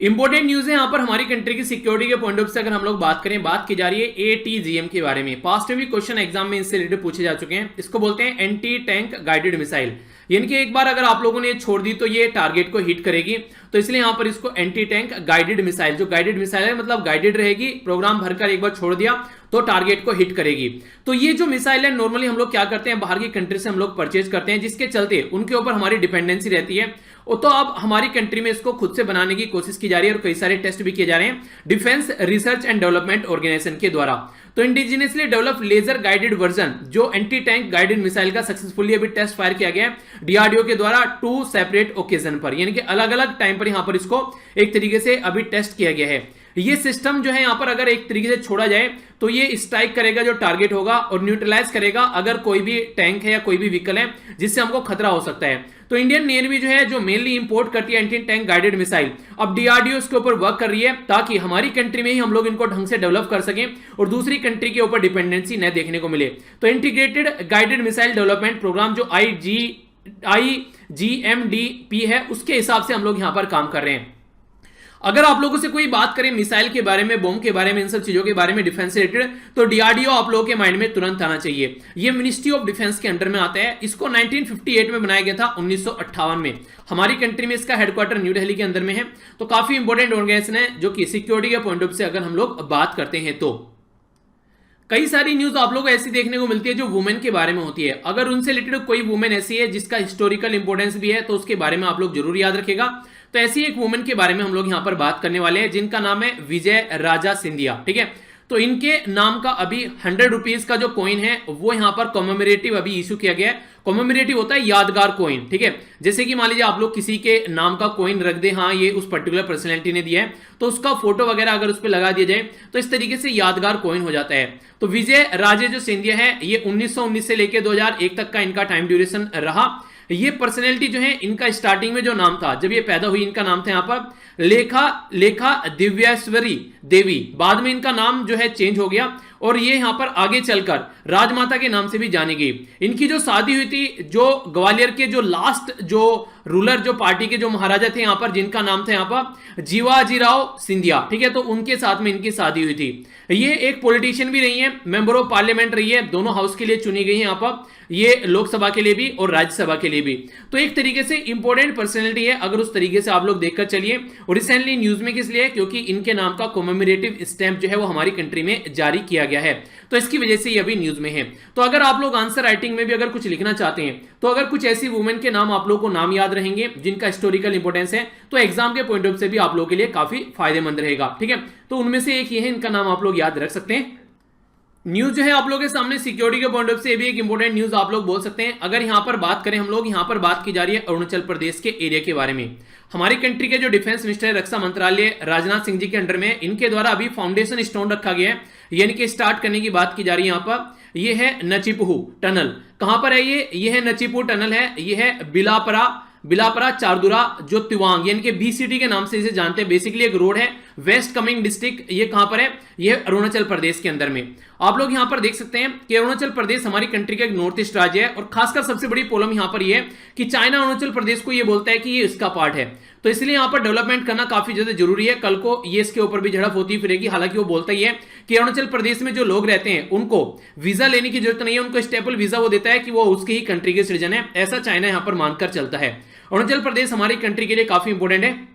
इंपॉर्टेंट न्यूज है यहाँ पर हमारी कंट्री की सिक्योरिटी के पॉइंट ऑफ से अगर हम लोग बात करें, बात की जा रही है ATGM के बारे में। पास्ट में भी क्वेश्चन एग्जाम में इससे रिलेटेड पूछे जा चुके हैं। इसको बोलते हैं एंटी टैंक गाइडेड मिसाइल, यानी कि एक बार अगर आप लोगों ने छोड़ दी तो ये टारगेट को हिट करेगी, तो इसलिए यहां पर इसको एंटी टैंक गाइडेड मिसाइल, जो गाइडेड मिसाइल है मतलब गाइडेड रहेगी, प्रोग्राम भरकर एक बार छोड़ दिया तो टारगेट को हिट करेगी। तो ये जो मिसाइल है नॉर्मली हम लोग क्या करते हैं, बाहर की कंट्री से हम लोग परचेज करते हैं, जिसके चलते उनके ऊपर हमारी डिपेंडेंसी रहती है। तो अब हमारी कंट्री में इसको खुद से बनाने की कोशिश की जा रही है और कई सारे टेस्ट भी किए जा रहे हैं defence research and development organisation के द्वारा। तो indigenously develop laser guided version जो एंटी टैंक गाइडेड मिसाइल का सक्सेसफुली अभी टेस्ट फायर किया गया है DRDO के द्वारा 2 सेपरेट ओकेजन पर, यानी कि अलग अलग टाइम पर यहां पर इसको एक तरीके से अभी टेस्ट किया गया है। ये सिस्टम जो है यहां पर अगर एक तरीके से छोड़ा जाए तो ये स्ट्राइक करेगा जो टारगेट होगा और न्यूट्रलाइज करेगा अगर कोई भी टैंक है या कोई भी व्हीकल है जिससे हमको खतरा हो सकता है। तो इंडियन नेवी जो है जो मेनली इंपोर्ट करती है एंटी टैंक गाइडेड मिसाइल, अब DRDO इसके ऊपर वर्क कर रही है ताकि हमारी कंट्री में ही हम लोग इनको ढंग से डेवलप कर सकें और दूसरी कंट्री के ऊपर डिपेंडेंसी न देखने को मिले। तो integrated guided missile development programme जो IGMDP है उसके हिसाब से हम लोग यहां पर काम कर रहे हैं। अगर आप लोगों से कोई बात करें मिसाइल के बारे में, बॉम्ब के बारे में, इन सब चीजों के बारे में डिफेंस से रिलेटेड, तो डीआरडीओ आप लोगों के माइंड में तुरंत आना चाहिए। ये मिनिस्ट्री ऑफ डिफेंस के अंडर में आता है। इसको 1958 में बनाया गया था, 1958 में। हमारी कंट्री में इसका हेडक्वार्टर न्यू दिल्ली के अंदर में है। तो काफी इंपॉर्टेंट ऑर्गेनाइजेशन है जो कि सिक्योरिटी के पॉइंट ऑफ से अगर हम लोग बात करते हैं तो कई सारी न्यूज आप लोगों को ऐसी देखने को मिलती है जो वुमेन के बारे में होती है। अगर उनसे रिलेटेड कोई वुमेन ऐसी है जिसका हिस्टोरिकल इंपोर्टेंस भी है तो उसके बारे में आप लोग जरूर याद रखेगा। तो ऐसी एक वुमेन के बारे में हम लोग यहां पर बात करने वाले हैं जिनका नाम है विजय राजा सिंधिया। ठीक है, तो इनके नाम का अभी 100 रुपीज का जो कॉइन है वो यहां पर कॉमेमोरेटिव अभी इशू किया गया है। कॉमेमोरेटिव होता है यादगार कॉइन। ठीक है, जैसे कि मान लीजिए आप लोग किसी के नाम का कॉइन रख दे, हाँ ये उस पर्टिकुलर पर्सनैलिटी ने दिया है, तो उसका फोटो वगैरह अगर उस पर लगा दिया जाए तो इस तरीके से यादगार कॉइन हो जाता है। तो विजय राजे जो सिंधिया है ये 1919 से लेकर 2001 तक का इनका टाइम ड्यूरेशन रहा। ये पर्सनैलिटी जो है इनका स्टार्टिंग में जो नाम था जब ये पैदा हुई, इनका नाम था यहां पर लेखा दिव्येश्वरी देवी। बाद में इनका नाम जो है चेंज हो गया और ये यहां पर आगे चलकर राजमाता के नाम से भी जानी गई। इनकी जो शादी हुई थी जो ग्वालियर के जो लास्ट जो रूलर जो पार्टी के जो महाराजा थे यहां पर, जिनका नाम था यहां पर जीवाजीराव सिंधिया। ठीक है, तो उनके साथ में इनकी शादी हुई थी। ये एक पॉलिटिशियन भी रही है, मेंबर ऑफ पार्लियामेंट रही है, दोनों हाउस के लिए चुनी गई है यहां पर, ये लोकसभा के लिए भी और राज्यसभा के लिए भी। तो एक तरीके से इंपॉर्टेंट पर्सनैलिटी है अगर उस तरीके से आप लोग देखकर चलिए। और रिसेंटली न्यूज में किस लिए, क्योंकि इनके नाम का कॉमेमोरेटिव स्टैंप जो है वो हमारी कंट्री में जारी किया गया है, तो इसकी वजह से ये अभी न्यूज में है। तो अगर आप लोग आंसर राइटिंग में भी अगर कुछ लिखना चाहते हैं तो अगर कुछ ऐसी वुमेन के नाम आप लोगों को नाम याद रहेंगे जिनका हिस्टोरिकल इंपोर्टेंस है तो एग्जाम के पॉइंट ऑफ से भी आप लोगों के लिए काफी फायदेमंद रहेगा। ठीक है, तो उनमें से एक ये है, इनका नाम आप लोग याद रख सकते हैं। न्यूज जो है आप लोगों के सामने सिक्योरिटी के पॉइंट ऑफ से भी एक इंपॉर्टेंट न्यूज आप लोग बोल सकते हैं। अगर यहां पर बात करें हम लोग, यहां पर बात की जा रही है अरुणाचल प्रदेश के एरिया के बारे में। हमारी कंट्री के जो डिफेंस मिनिस्टर है, रक्षा मंत्रालय राजनाथ सिंह जी के अंडर में, इनके द्वारा अभी फाउंडेशन स्टोन रखा गया है, यानी कि स्टार्ट करने की बात की जा रही है। यहां पर यह है नचिपुहु टनल। कहां पर है ये है नचिपुहु टनल है, यह है बिलापरा चारदुरा जो तिवांग यानी कि बीसीटी के नाम से इसे जानते हैं। बेसिकली एक रोड है, वेस्ट कमिंग डिस्ट्रिक्ट। ये कहां पर है, ये अरुणाचल प्रदेश के अंदर में। आप लोग यहां पर देख सकते हैं कि अरुणाचल प्रदेश हमारी कंट्री का एक नॉर्थ ईस्ट राज्य है और खासकर सबसे बड़ी प्रॉब्लम यहां पर ये है कि चाइना अरुणाचल प्रदेश को ये बोलता है कि ये इसका पार्ट है। तो इसलिए यहां पर डेवलपमेंट करना काफी ज्यादा जरूरी है। कल को ये इसके ऊपर भी झड़प होती फिरेगी। हालांकि वो बोलता ही है कि अरुणाचल प्रदेश में जो लोग रहते हैं उनको वीजा लेने की जरूरत नहीं है, उनको स्टेपल वीजा वो देता है कि वो उसकी ही कंट्री के सिटीजन है। ऐसा चाइना यहां पर मानकर चलता है। अरुणाचल प्रदेश हमारी कंट्री के लिए काफी इंपॉर्टेंट है।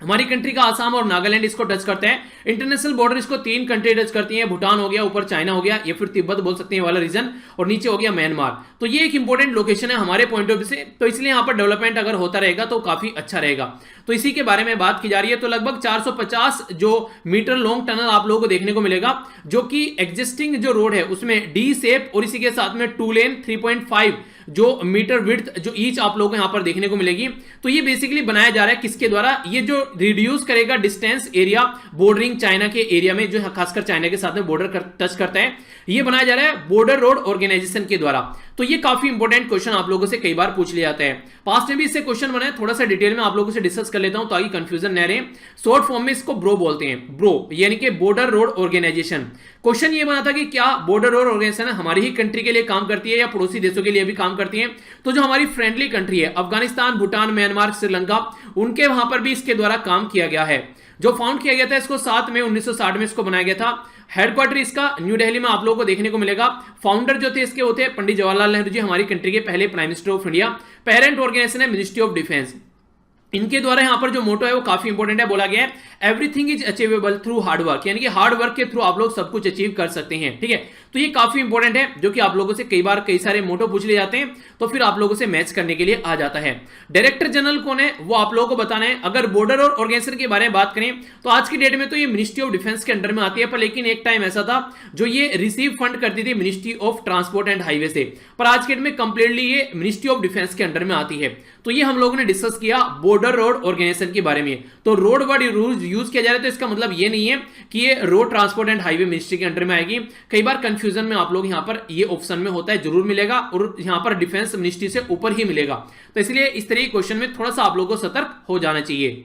हमारी कंट्री का आसाम और नागालैंड इसको टच करता है। इंटरनेशनल बॉर्डर इसको 3 कंट्री टच करती हैं, भूटान हो गया, ऊपर चाइना हो गया, या फिर तिब्बत बोल सकते हैं वाला रीजन, और नीचे हो गया म्यांमार। तो ये एक इंपॉर्टेंट लोकेशन है हमारे पॉइंट ऑफ व्यू से। तो इसलिए यहां पर डेवलपमेंट अगर होता रहेगा तो काफी अच्छा रहेगा। तो इसी के बारे में बात की जा रही है। तो लगभग 450 जो मीटर लॉन्ग टनल आप लोगों को देखने को मिलेगा, जो कि एग्जिस्टिंग जो रोड है उसमें डी शेप और इसी के साथ में 2 लेन 3.5 जो मीटर विड्थ जो ईच आप लोगों को यहां पर देखने को मिलेगी। तो ये बेसिकली बनाया जा रहा है किसके द्वारा, ये जो रिड्यूस करेगा डिस्टेंस एरिया बॉर्डरिंग चाइना के एरिया में, जो खासकर चाइना के साथ में बॉर्डर टच करता है, ये बनाया जा रहा है बॉर्डर रोड ऑर्गेनाइजेशन के द्वारा। तो ये काफी इंपॉर्टेंट क्वेश्चन आप लोगों से कई बार पूछ लिया जाता है। पास्ट में भी इससे क्वेश्चन बना है, थोड़ा सा डिटेल में आप लोगों से डिस्कस कर लेता हूं ताकि कंफ्यूजन न रहे। शॉर्ट फॉर्म में इसको ब्रो बोलते हैं, ब्रो यानी कि बॉर्डर रोड ऑर्गेनाइजेशन। क्वेश्चन ये बना था कि क्या बॉर्डर रोड ऑर्गेनाइजेशन हमारी ही कंट्री के लिए काम करती है या पड़ोसी देशों के लिए भी काम करती है। तो जो हमारी फ्रेंडली कंट्री है अफगानिस्तान, भूटान, म्यांमार, श्रीलंका, उनके वहां पर भी इसके द्वारा काम किया गया है। जो फाउंड किया गया था इसको 7 मई 1960 में इसको बनाया गया था। हेडक्वार्टर इसका न्यू दिल्ली में आप लोगों को देखने को मिलेगा। फाउंडर जो थे इसके वो थे पंडित जवाहरलाल नेहरू जी, हमारी कंट्री के पहले prime minister of India. Parent organisation है मिनिस्ट्री ऑफ डिफेंस। इनके द्वारा यहां पर जो मोटो है वो काफी इंपॉर्टेंट है, बोला गया है everything is achievable through hard work, यानी कि हार्ड वर्क के थ्रू आप लोग सब कुछ अचीव कर सकते हैं। ठीक है, तो ये काफी इंपॉर्टेंट है जो कि आप लोगों से कई सारे मोटो पूछ लिए जाते हैं तो फिर आप लोगों से मैच करने के लिए आ जाता है। डायरेक्टर जनरल कौन है वो आप लोगों को बताना है। अगर बॉर्डर और ऑर्गेनाइजेशन के बारे में बात करें तो आज की डेट में तो ये मिनिस्ट्री ऑफ डिफेंस के अंडर में आती है, पर लेकिन एक टाइम ऐसा था जो ये रिसीव फंड करती थी ministry of transport and highway से, पर आज के डेट में कंप्लीटली ये मिनिस्ट्री ऑफ डिफेंस के अंडर में आती है। तो ये हम लोगों ने डिस्कस किया बॉर्डर रोड ऑर्गेनाइजेशन के बारे में। तो रोड वर्ड यूज किया जा रहा है तो इसका मतलब ये नहीं है कि ये road transport and highway ministry के अंडर में आएगी। कई बार कंफ्यूजन में आप लोग यहां पर ये ऑप्शन में होता है, जरूर मिलेगा और यहां पर डिफेंस मिनिस्ट्री से ऊपर ही मिलेगा। तो इसलिए इस तरह के क्वेश्चन में थोड़ा सा आप लोगों को सतर्क हो जाना चाहिए।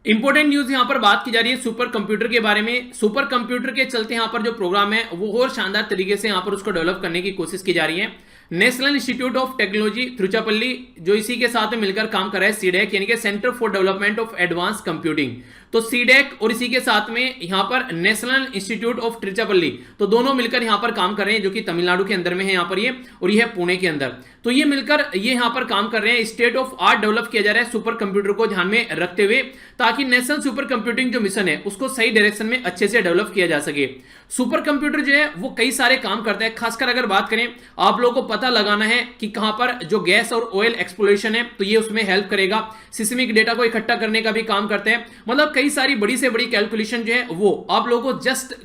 इंपॉर्टेंट न्यूज यहां पर बात की जा रही है सुपर कंप्यूटर के बारे में। सुपर कंप्यूटर के चलते यहां पर जो प्रोग्राम है वो और शानदार तरीके से यहां पर उसको डेवलप करने की कोशिश की जा रही है। National institute of technology Tiruchirappalli जो इसी के साथ में मिलकर काम कर रहा है, सीडेक यानी कि centre for development of advance computing. तो सीडेक और इसी के साथ में यहां पर नेशनल इंस्टीट्यूट ऑफ तिरुचिरापल्ली, तो दोनों मिलकर यहां पर काम कर रहे हैं, जो कि तमिलनाडु के अंदर में है यहां पर ये, और ये है पुणे के अंदर। तो ये मिलकर ये यहां पर काम कर रहे हैं। स्टेट ऑफ आर्ट डेवलप किया जा रहा है सुपर कंप्यूटर को ध्यान में रखते हुए, ताकि नेशनल सुपर कंप्यूटिंग जो मिशन है उसको सही डायरेक्शन में अच्छे से डेवलप किया जा सके। सुपर कंप्यूटर जो है वो कई सारे काम करता है। खासकर अगर बात करें, आप लोगों को पता लगाना है कि कहां पर जो गैस और ऑयल एक्सप्लोरेशन है, तो ये उसमें हेल्प करेगा। सिस्मिक डेटा को इकट्ठा करने का भी काम करते हैं। मतलब कई सारी बड़ी से बड़ी कैलकुलेशन जो है वो आप लोगों को जस्ट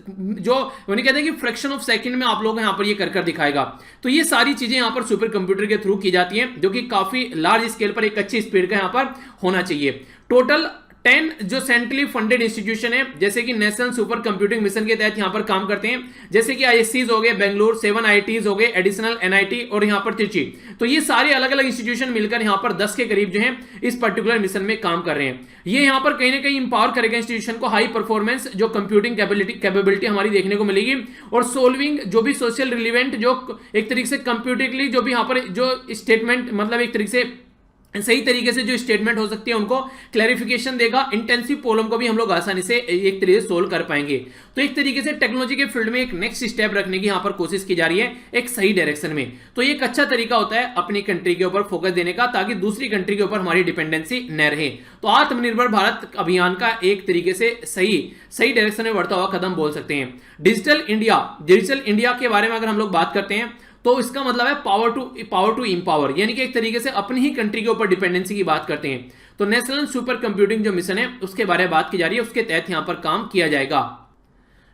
जो उन्हें कहते हैं कि फ्रैक्शन ऑफ सेकंड में आप लोगों को यहां पर ये कर दिखाएगा। तो ये सारी चीजें यहां पर सुपर कंप्यूटर के थ्रू की जाती हैं, जो कि काफी लार्ज स्केल पर एक अच्छी स्पीड का यहां पर होना चाहिए। टोटल 10 जो सेंट्रली फंडेड इंस्टीट्यूशन है, जैसे कि नेशनल सुपर कंप्यूटिंग मिशन के तहत यहां पर काम करते हैं, जैसे कि आईएससीज हो गए बेंगलुरु, 7 आईआईटीज हो गए, एडिशनल एनआईटी और यहां पर त्रिची। तो ये सारे अलग अलग इंस्टीट्यूशन मिलकर यहां पर 10 के करीब जो है इस पर्टिकुलर मिशन में काम कर रहे हैं। ये यहां पर कहीं ना कहीं इंपावर करेगा इंस्टीट्यूशन को, हाई परफॉर्मेंस जो कंप्यूटिंग कैपेबिलिटी हमारी देखने को मिलेगी, और सोल्विंग जो भी सोशल रिलेवेंट जो एक तरीके से कंप्यूटिकली जो भी यहां पर जो स्टेटमेंट मतलब एक तरीके से सही तरीके से जो स्टेटमेंट हो सकती है उनको क्लैरिफिकेशन देगा। इंटेंसिव प्रॉब्लम को भी हम लोग आसानी से एक तरीके से सोल्व कर पाएंगे। तो एक तरीके से टेक्नोलॉजी के फील्ड में एक नेक्स्ट स्टेप रखने की यहां पर कोशिश की जा रही है एक सही डायरेक्शन में। तो ये एक अच्छा तरीका होता है अपनी कंट्री के ऊपर फोकस देने का, ताकि दूसरी कंट्री के ऊपर हमारी डिपेंडेंसी न रहे। तो आत्मनिर्भर भारत अभियान का एक तरीके से सही डायरेक्शन में बढ़ता हुआ कदम बोल सकते हैं। डिजिटल इंडिया के बारे में अगर हम लोग बात करते हैं, तो इसका मतलब है पावर टू इंपावर, यानी कि एक तरीके से अपनी ही कंट्री के ऊपर डिपेंडेंसी की बात करते हैं। तो नेशनल सुपर कंप्यूटिंग जो मिशन है उसके बारे में बात की जा रही है, उसके तहत यहां पर काम किया जाएगा।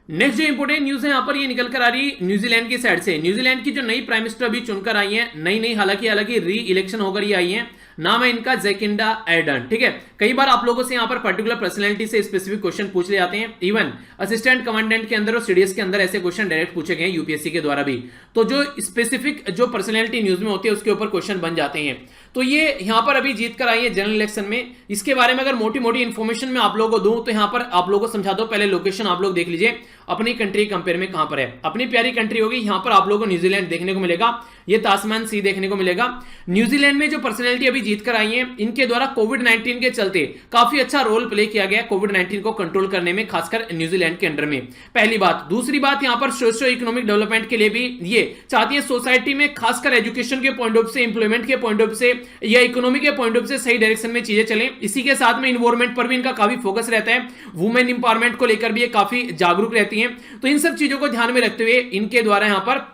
नेक्स्ट जो इंपोर्टेंट न्यूज है यहां पर ये निकल कर आ रही है न्यूजीलैंड की साइड से। न्यूजीलैंड की जो नई प्राइम मिनिस्टर अभी चुनकर आई है, नई हालांकि री इलेक्शन होकर ये आई है। नाम है इनका जैकिंडा एर्डन, ठीक है। कई बार आप लोगों से यहां पर पर्टिकुलर पर्सनैलिटी से स्पेसिफिक क्वेश्चन पूछ ले जाते हैं। इवन असिस्टेंट कमांडेंट के अंदर और सीडीएस के अंदर ऐसे क्वेश्चन डायरेक्ट पूछे गए यूपीएससी के द्वारा भी। तो जो स्पेसिफिक जो पर्सनैलिटी न्यूज में होती है उसके ऊपर क्वेश्चन बन जाते हैं। तो ये यहां पर अभी जीत कर आई है जनरल इलेक्शन में। इसके बारे में अगर मोटी मोटी इंफॉर्मेशन मैं आप लोगों को दूं, तो यहां पर आप लोगों को समझा दो। पहले लोकेशन आप लोग देख लीजिए अपनी कंट्री कंपेयर में कहां पर है। अपनी प्यारी कंट्री होगी, यहां पर आप लोगों को न्यूजीलैंड देखने को मिलेगा, ये तास्मान सी देखने को मिलेगा। न्यूजीलैंड में जो पर्सनैलिटी अभी जीत कर आई है, इनके द्वारा कोविड-19 के चलते काफी अच्छा रोल प्ले किया गया कोविड-19 को कंट्रोल करने में, खासकर न्यूजीलैंड के अंडर में। पहली बात। दूसरी बात, यहां पर सोशियो इकोनॉमिक डेवलपमेंट के लिए भी ये चाहती है सोसाइटी में, खासकर एजुकेशन के पॉइंट ऑफ से, इंप्लॉयमेंट के पॉइंट ऑफ से या इकोनॉमी के पॉइंट ऑफ से सही डायरेक्शन में चीजें चलें। इसी के साथ में इन्वायरमेंट पर भी इनका काफी फोकस रहता है। वुमेन इंपावरमेंट को लेकर भी ये काफी जागरूक रहती हैं। तो इन सब चीजों को ध्यान में रखते हुए इनके द्वारा यहां पर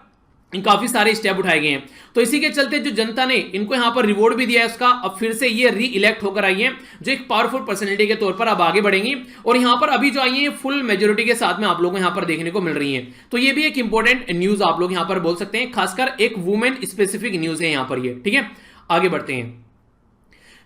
काफी सारे स्टेप उठाए गए हैं। तो इसी के चलते जो जनता ने इनको यहां पर रिवॉर्ड भी दिया है उसका, अब फिर से ये री इलेक्ट होकर आई है, जो एक पावरफुल पर्सनैलिटी के तौर पर अब आगे बढ़ेंगी। और यहां पर अभी जो आई है फुल मेजोरिटी के साथ में आप लोगों को यहां पर देखने को मिल रही है। तो ये भी एक इंपॉर्टेंट न्यूज आप लोग यहां पर बोल सकते हैं, खासकर एक वुमेन स्पेसिफिक न्यूज है यहां पर ये, ठीक है। आगे बढ़ते हैं।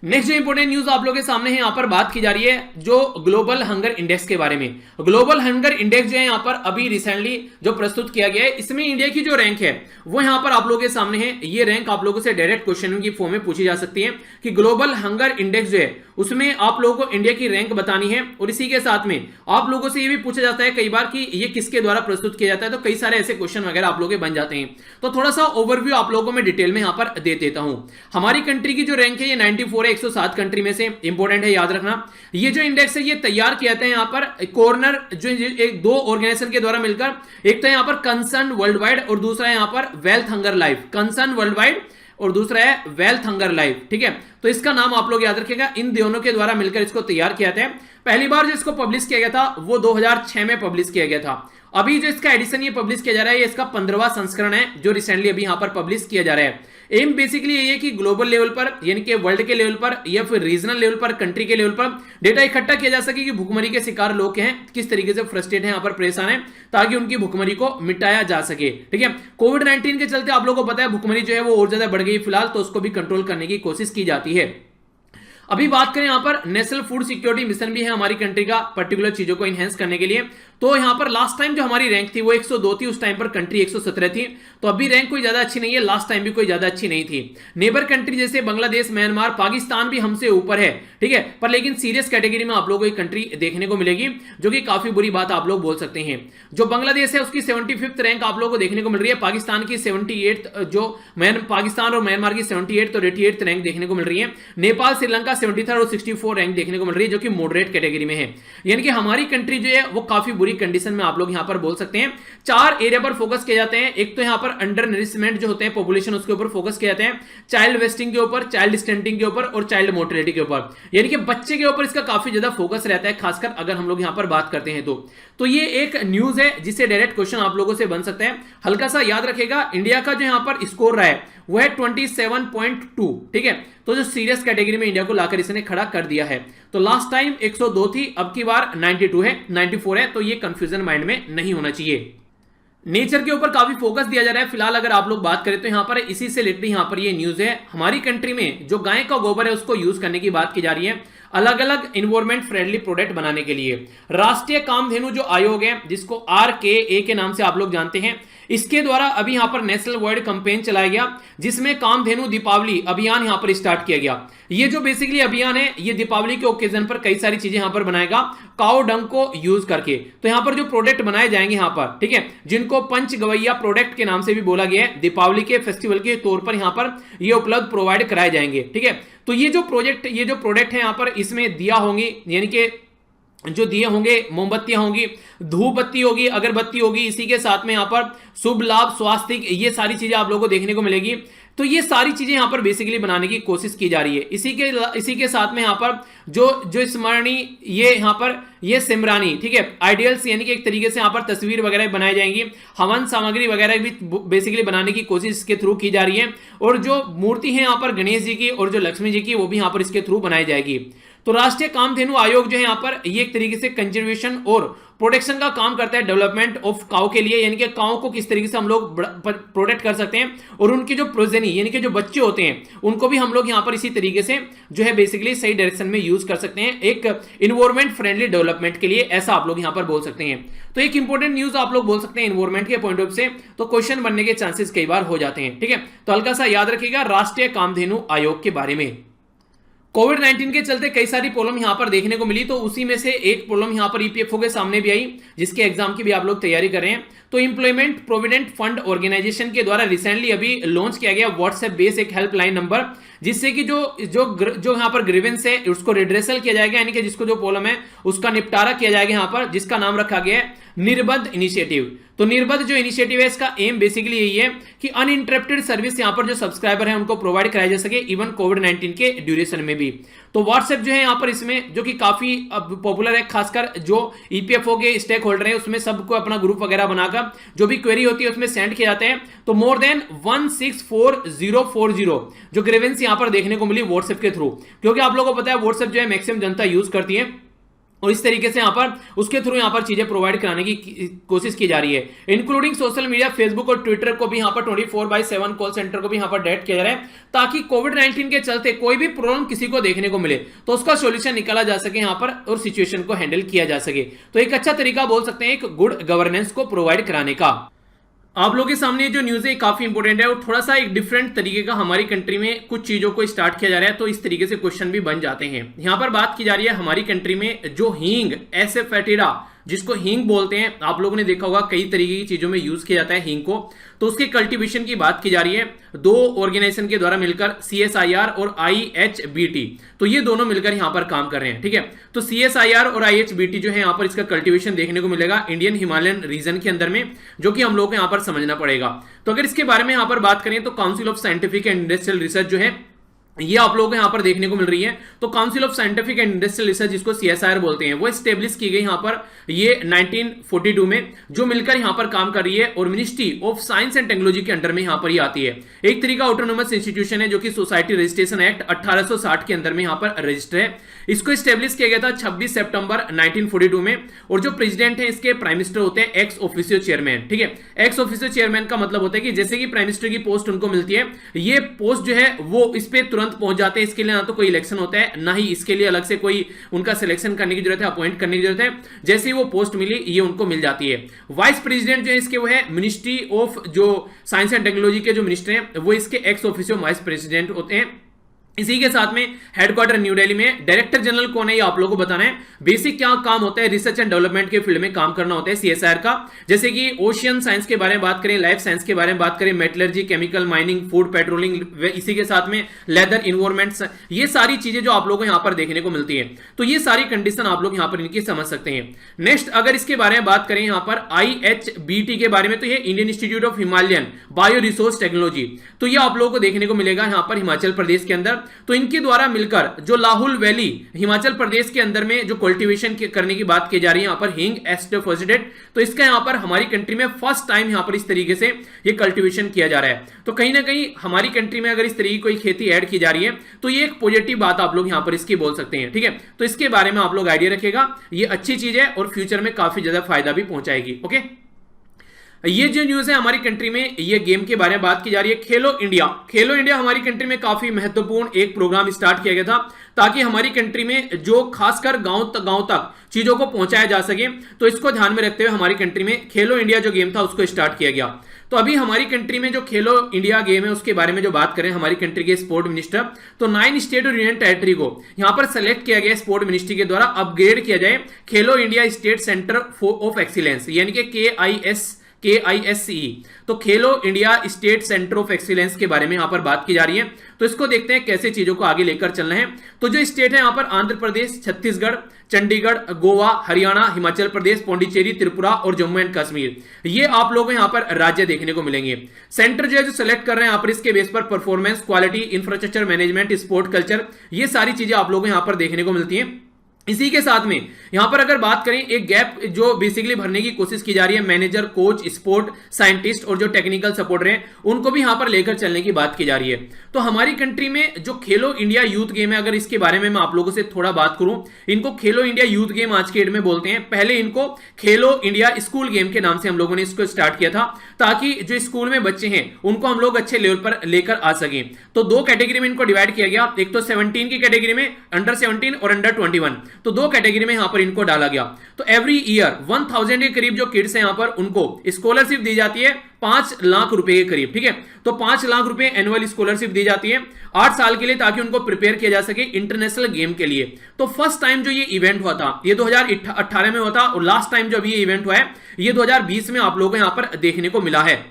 नेक्स्ट जो इंपोर्टेंट न्यूज आप लोगों के सामने है, यहां पर बात की जा रही है जो ग्लोबल हंगर इंडेक्स के बारे में। ग्लोबल हंगर इंडेक्स जो है यहां पर अभी रिसेंटली जो प्रस्तुत किया गया है, इसमें इंडिया की जो रैंक है वो यहां पर आप लोगों के सामने है। ये रैंक आप लोगों से डायरेक्ट क्वेश्चन की फॉर्म में पूछी जा सकती है कि ग्लोबल हंगर इंडेक्स जो है उसमें आप लोगों को इंडिया की रैंक बतानी है। और इसी के साथ में आप लोगों से ये भी पूछा जाता है कई बार कि ये किसके द्वारा प्रस्तुत किया जाता है। तो कई सारे ऐसे क्वेश्चन वगैरह आप लोगों के बन जाते हैं। तो थोड़ा सा ओवरव्यू आप लोगों को मैं डिटेल में यहां पर दे देता हूं। हमारी कंट्री की जो रैंक है ये 94 है 107 कंट्री में से। इंपॉर्टेंट है, याद रखना। ये जो इंडेक्स है ये तैयार किया था यहां पर कॉर्नर जो एक दो ऑर्गेनाइजेशन के द्वारा मिलकर, एक तो यहां पर कंसर्न वर्ल्ड वाइड और दूसरा यहां पर wealth hunger life. Concern world wide और दूसरा है वेल्थ हंगर लाइफ, ठीक है। तो इसका नाम आप लोग याद रखिएगा, इन दोनों के द्वारा मिलकर इसको तैयार किया था। पहली बार जो इसको पब्लिश किया गया था वो 2006 में पब्लिश किया गया था। अभी जो इसका एडिशन ये पब्लिश किया जा रहा है, ये इसका 15वां संस्करण है जो रिसेंटली अभी यहां पर पब्लिश किया जा रहा है। एम बेसिकली ये है कि ग्लोबल लेवल पर यानी कि वर्ल्ड के लेवल पर या फिर रीजनल लेवल पर, कंट्री के लेवल पर डेटा इकट्ठा किया जा सके कि भुखमरी के शिकार लोग हैं किस तरीके से फ्रस्ट्रेट हैं, यहां पर परेशान है, ताकि उनकी भुखमरी को मिटाया जा सके, ठीक है। कोविड-19 के चलते आप लोगों को पता है भुखमरी जो है वो और ज्यादा बढ़ गई फिलहाल, तो उसको भी कंट्रोल करने की कोशिश की जाती है। अभी बात करें यहां पर नेशनल फूड सिक्योरिटी मिशन भी है हमारी कंट्री का, पर्टिकुलर चीजों को इनहेंस करने के लिए। तो यहां पर लास्ट टाइम जो हमारी रैंक थी वो 102 थी, उस टाइम पर कंट्री 117 थी। तो अभी रैंक कोई ज्यादा अच्छी नहीं है, लास्ट टाइम भी कोई ज्यादा अच्छी नहीं थी। नेबर कंट्री जैसे बांग्लादेश, म्यांमार, पाकिस्तान भी हमसे ऊपर है, ठीक है, पर लेकिन सीरियस कैटेगरी में आप लोगों को कंट्री देखने को मिलेगी, जो कि काफी बुरी बात आप लोग बोल सकते हैं। जो बांग्लादेश है उसकी 75th रैंक आप लोगों को देखने को मिल रही है, पाकिस्तान की 78th, जो पाकिस्तान और म्यांमार की 78th और 88th रैंक देखने को मिल रही है। नेपाल, श्रीलंका 73rd और 64 रैंक देखने को मिल रही है, जो कि मॉडरेट कैटेगरी में है। यानी कि हमारी कंट्री जो है वो काफी बुरी कंडीशन में आप लोग यहां पर बोल सकते हैं। 4 एरिया पर फोकस किए जाते हैं। एक तो यहां पर अंडर नरिशमेंट जो होते हैं पॉपुलेशन, उसके ऊपर फोकस किए जाते हैं, चाइल्ड वेस्टिंग के ऊपर, चाइल्ड स्टंटिंग के ऊपर और चाइल्ड मोर्टेलिटी के ऊपर, यानी कि बच्चे के ऊपर इसका काफी ज्यादा फोकस रहता है, खासकर अगर हम लोग यहां पर बात करते हैं तो ये एक न्यूज है जिससे डायरेक्ट क्वेश्चन आप लोगों से बन सकता है। हल्का सा याद रखेगा, इंडिया का जो यहां पर स्कोर रहा है वो है 27.2, ठीक है। तो जो सीरियस कैटेगरी में इंडिया को लाकर इसने खड़ा कर दिया है। तो लास्ट टाइम 102 थी, अब की बार 92 है, 94 है, तो ये कंफ्यूजन माइंड में नहीं होना चाहिए। नेचर के ऊपर काफी फोकस दिया जा रहा है फिलहाल, अगर आप लोग बात करें तो यहां पर इसी से रिलेटेड यहां पर ये न्यूज है। हमारी कंट्री में जो गाय का गोबर है उसको यूज करने की बात की जा रही है अलग अलग इन्वायरमेंट फ्रेंडली प्रोडक्ट बनाने के लिए। राष्ट्रीय कामधेनु जो आयोग है, जिसको RKA के नाम से आप लोग जानते हैं, इसके द्वारा अभी यहां पर नेशनल वाइड कैंपेन चलाया गया, जिसमें कामधेनु दीपावली अभियान यहां पर स्टार्ट किया गया। ये जो बेसिकली अभियान है, ये दीपावली के ओकेजन पर कई सारी चीजें यहां पर बनाएगा काऊ डंग को यूज करके। तो यहां पर जो प्रोडक्ट बनाए जाएंगे यहां पर, ठीक है, जिनको पंच गवैया प्रोडक्ट के नाम से भी बोला गया है, दीपावली के फेस्टिवल के तौर पर यहां पर ये उपलब्ध प्रोवाइड कराए जाएंगे, ठीक है। तो ये जो प्रोडक्ट है यहां पर, इसमें दिया होंगी, यानी कि जो दिए होंगे, मोमबत्तियां होंगी, धूप बत्ती होगी, अगरबत्ती होगी, इसी के साथ में यहां पर शुभ लाभ, स्वास्थ्य, ये सारी चीजें आप लोगों को देखने को मिलेगी। तो ये सारी चीजें यहां पर बेसिकली बनाने की कोशिश की जा रही है। इसी के साथ में यहां पर जो स्मरणी, ये यहां पर ये सिमरानी, ठीक है, आइडियल्स, यानी कि एक तरीके से यहां पर तस्वीर वगैरह बनाई जाएंगी, हवन सामग्री वगैरह भी बेसिकली बनाने की कोशिश इसके थ्रू की जा रही है। और जो मूर्ति है यहां पर गणेश जी की और जो लक्ष्मी जी की, वो भी यहां पर इसके थ्रू बनाई जाएगी। तो राष्ट्रीय कामधेनु आयोग जो है यहां पर, ये एक तरीके से कंजर्वेशन और प्रोटेक्शन का काम करता है डेवलपमेंट ऑफ काउ के लिए, यानी कि काउ को किस तरीके से हम लोग प्रोटेक्ट कर सकते हैं, और उनकी जो प्रोजेनी, यानी कि जो बच्चे होते हैं, उनको भी हम लोग यहां पर इसी तरीके से जो है बेसिकली सही डायरेक्शन में यूज कर सकते हैं, एक इन्वायरमेंट फ्रेंडली डेवलपमेंट के लिए, ऐसा आप लोग यहां पर बोल सकते हैं। तो एक इंपॉर्टेंट न्यूज आप लोग बोल सकते हैं इन्वायरमेंट के पॉइंट ऑफ से, तो क्वेश्चन बनने के चांसेस कई बार हो जाते हैं, ठीक है। तो हल्का सा याद रखिएगा राष्ट्रीय कामधेनु आयोग के बारे में। कोविड-19 के चलते कई सारी प्रॉब्लम यहां पर देखने को मिली, तो उसी में से एक प्रॉब्लम यहां पर ईपीएफओ के सामने भी आई, जिसके एग्जाम की भी आप लोग तैयारी कर रहे हैं। तो इंप्लॉयमेंट प्रोविडेंट फंड ऑर्गेनाइजेशन के द्वारा रिसेंटली अभी लॉन्च किया गया व्हाट्सएप बेस एक हेल्पलाइन नंबर, जिससे कि जो यहां पर ग्रीवेंस है उसको रिड्रेसल किया जाएगा, यानी कि जिसको जो प्रॉब्लम है उसका निपटारा किया जाएगा यहां पर, जिसका नाम रखा गया है निर्बद्ध इनिशिएटिव। तो निर्बद्ध जो इनिशिएटिव है, इसका एम बेसिकली यही है कि अनइंटरप्टेड सर्विस यहां पर जो सब्सक्राइबर है उनको प्रोवाइड कराई जा सके, इवन कोविड-19 के ड्यूरेशन में भी। तो व्हाट्सएप जो है यहां पर इसमें, जो कि काफी पॉपुलर है, खासकर जो ईपीएफओ के स्टेक होल्डर है उसमें सबको अपना ग्रुप वगैरह बनाकर जो भी क्वेरी होती है उसमें सेंड किए जाते हैं। तो मोर देन 164040 जो ग्रीवेंस यहां पर देखने को मिली व्हाट्सएप के थ्रू, क्योंकि आप लोगों को पता है व्हाट्सएप जो है मैक्सिमम जनता यूज करती है, और इस तरीके से यहां पर उसके थ्रू यहां पर चीजें प्रोवाइड कराने की कोशिश की जा रही है, इंक्लूडिंग सोशल मीडिया, फेसबुक और ट्विटर को भी यहां पर 24/7 कॉल सेंटर को भी यहां पर डायरेक्ट किया जा रहा है, ताकि कोविड-19 के चलते कोई भी प्रॉब्लम किसी को देखने को मिले तो उसका सॉल्यूशन निकाला जा सके यहां पर, और सिचुएशन को हैंडल किया जा सके। तो एक अच्छा तरीका बोल सकते हैं एक गुड गवर्नेंस को प्रोवाइड कराने का। आप लोगों के सामने जो न्यूज़ है काफी इंपॉर्टेंट है, और थोड़ा सा एक डिफरेंट तरीके का हमारी कंट्री में कुछ चीजों को स्टार्ट किया जा रहा है, तो इस तरीके से क्वेश्चन भी बन जाते हैं। यहां पर बात की जा रही है हमारी कंट्री में जो हींग, एसेफेटिडा, जिसको हींग बोलते हैं, आप लोगों ने देखा होगा कई तरीके की चीजों में यूज किया जाता है हींग को, तो उसके कल्टीवेशन की बात की जा रही है। 2 ऑर्गेनाइजेशन के द्वारा मिलकर, CSIR और IHBT, तो ये दोनों मिलकर यहां पर काम कर रहे हैं, ठीक है। तो CSIR और IHBT जो है यहां पर इसका कल्टीवेशन देखने को मिलेगा इंडियन हिमालयन रीजन के अंदर में, जो कि हम लोग को यहां पर समझना पड़ेगा। तो अगर इसके बारे में यहां पर बात करें तो council of scientific and industrial research जो है ये आप लोगों को यहां पर देखने को मिल रही है। तो council of scientific and industrial research, जिसको CSIR बोलते हैं, वो एस्टेब्लिश की गई यहां पर ये 1942 में, जो मिलकर यहां पर काम कर रही है, और ministry of science and technology के अंडर में यहां पर ही आती है। एक तरीका ऑटोनोमस इंस्टीट्यूशन है, जो कि सोसाइटी रजिस्ट्रेशन एक्ट 1860 के अंदर में यहां पर रजिस्टर है। इसको एस्टेब्लिश किया गया था 26 सितंबर 1942 में, और जो प्रेसिडेंट है इसके प्राइम मिनिस्टर होते हैं एक्स ऑफिशियो चेयरमैन, ठीक है। एक्स ऑफिशियो चेयरमैन का मतलब होता है कि जैसे कि प्राइम मिनिस्टर की पोस्ट उनको मिलती है, ये पोस्ट जो है वो इस पे तुरंत तुरंत पहुंच जाते हैं। इसके लिए ना तो कोई इलेक्शन होता है, ना ही इसके लिए अलग से कोई उनका सिलेक्शन करने की जरूरत है, अपॉइंट करने की जरूरत है। जैसे ही वो पोस्ट मिली ये उनको मिल जाती है। वाइस प्रेसिडेंट जो है इसके वो है मिनिस्ट्री ऑफ जो साइंस एंड टेक्नोलॉजी के जो मिनिस्टर हैं वो इसके एक्स ऑफिशियो वाइस प्रेसिडेंट होते हैं। इसी के साथ में हेडक्वार्टर न्यू दिल्ली में। डायरेक्टर जनरल कौन है ये आप लोगों को बताना है। बेसिक क्या काम होता है, रिसर्च एंड डेवलपमेंट के फील्ड में काम करना होता है सीएसआर का। जैसे कि ओशियन साइंस के बारे में बात करें, लाइफ साइंस के बारे में बात करें, metallurgy, chemical, mining, food, patrolling, इसी के साथ में लेदर, इन्वायरमेंट, ये सारी चीजें जो आप लोगों को यहां पर देखने को मिलती है। तो ये सारी कंडीशन आप लोग यहां पर इनकी समझ सकते हैं। नेक्स्ट अगर इसके बारे में बात करें यहां पर IHBT के बारे में, तो ये Indian institute of Himalayan bio resource technology, तो ये आप लोगों को देखने को मिलेगा यहां पर हिमाचल प्रदेश के अंदर। तो इनके द्वारा मिलकर जो लाहौल वैली हिमाचल प्रदेश के अंदर में जो कल्टीवेशन करने की बात की जा रही है यहां पर हींग एस्टोफोजिडेट, तो इसका यहां पर हमारी कंट्री में फर्स्ट टाइम यहां पर इस तरीके से ये कल्टीवेशन किया जा रहा है। तो कहीं ना कहीं हमारी कंट्री में अगर इस तरीके की कोई खेती ऐड की जा रही है तो ये एक पॉजिटिव बात आप लोग यहां पर इसकी बोल सकते हैं। ठीक है, तो इसके बारे में आप लोग आइडिया रखिएगा, ये अच्छी चीज है और फ्यूचर में काफी ज्यादा फायदा भी पहुंचाएगी। ओके, ये जो न्यूज है हमारी कंट्री में, ये गेम के बारे में बात की जा रही है। खेलो इंडिया, खेलो इंडिया हमारी कंट्री में काफी महत्वपूर्ण एक प्रोग्राम स्टार्ट किया गया था ताकि हमारी कंट्री में जो खासकर गांव तक चीजों को पहुंचाया जा सके। तो इसको ध्यान में रखते हुए हमारी कंट्री में खेलो इंडिया जो गेम था उसको स्टार्ट किया गया। तो अभी हमारी कंट्री में जो खेलो इंडिया गेम है उसके बारे में जो बात करें हमारी कंट्री के स्पोर्ट मिनिस्टर, तो 9 स्टेट और यूनियन टेरिटरी को यहां पर सेलेक्ट किया गया स्पोर्ट मिनिस्ट्री के द्वारा अपग्रेड किया जाए खेलो India state centre of excellence, यानी कि KISCE। तो खेलो India state centre of excellence के बारे में यहां पर बात की जा रही है। तो इसको देखते हैं कैसे चीजों को आगे लेकर चलना है। तो जो स्टेट है यहां पर आंध्र प्रदेश, छत्तीसगढ़, चंडीगढ़, गोवा, हरियाणा, हिमाचल प्रदेश, पौंडीचेरी, त्रिपुरा और जम्मू एंड कश्मीर, ये आप लोगों को यहां पर राज्य देखने को मिलेंगे। सेंटर जो है जो सेलेक्ट कर रहे हैं यहां पर इसके बेस पर performance, quality, infrastructure management, sport culture, ये सारी चीजें आप लोगों को यहां पर देखने को मिलती हैं। इसी के साथ में यहां पर अगर बात करें एक गैप जो बेसिकली भरने की कोशिश की जा रही है, मैनेजर, कोच, स्पोर्ट साइंटिस्ट और जो टेक्निकल सपोर्टर हैं उनको भी यहां पर लेकर चलने की बात की जा रही है। तो हमारी कंट्री में जो खेलो इंडिया यूथ गेम है, अगर इसके बारे में मैं आप लोगों से थोड़ा बात करूं, इनको खेलो इंडिया यूथ गेम आज के डेट में बोलते हैं। पहले इनको खेलो इंडिया स्कूल गेम के नाम से हम लोगों ने इसको स्टार्ट किया था ताकि जो स्कूल में बच्चे हैं उनको हम लोग अच्छे लेवल पर लेकर आ सकें। तो 2 कैटेगरी में इनको डिवाइड किया गया, एक तो 17 की कैटेगरी में, अंडर 17 और अंडर 21, तो 2 कैटेगरी में यहां पर इनको डाला गया। तो एवरी ईयर 1000 के करीब जो किड्स हैं यहां पर उनको स्कॉलरशिप दी जाती है 5 लाख रुपए के करीब। ठीक है, तो 5 लाख रुपए एनुअल स्कॉलरशिप दी जाती है 8 साल के लिए ताकि उनको प्रिपेयर किया जा सके इंटरनेशनल गेम के लिए। तो फर्स्ट टाइम जो ये इवेंट हुआ था ये 2018 में हुआ था और लास्ट टाइम जो अभी ये इवेंट हुआ है ये 2020 में आप लोगों को यहां पर देखने को मिला है।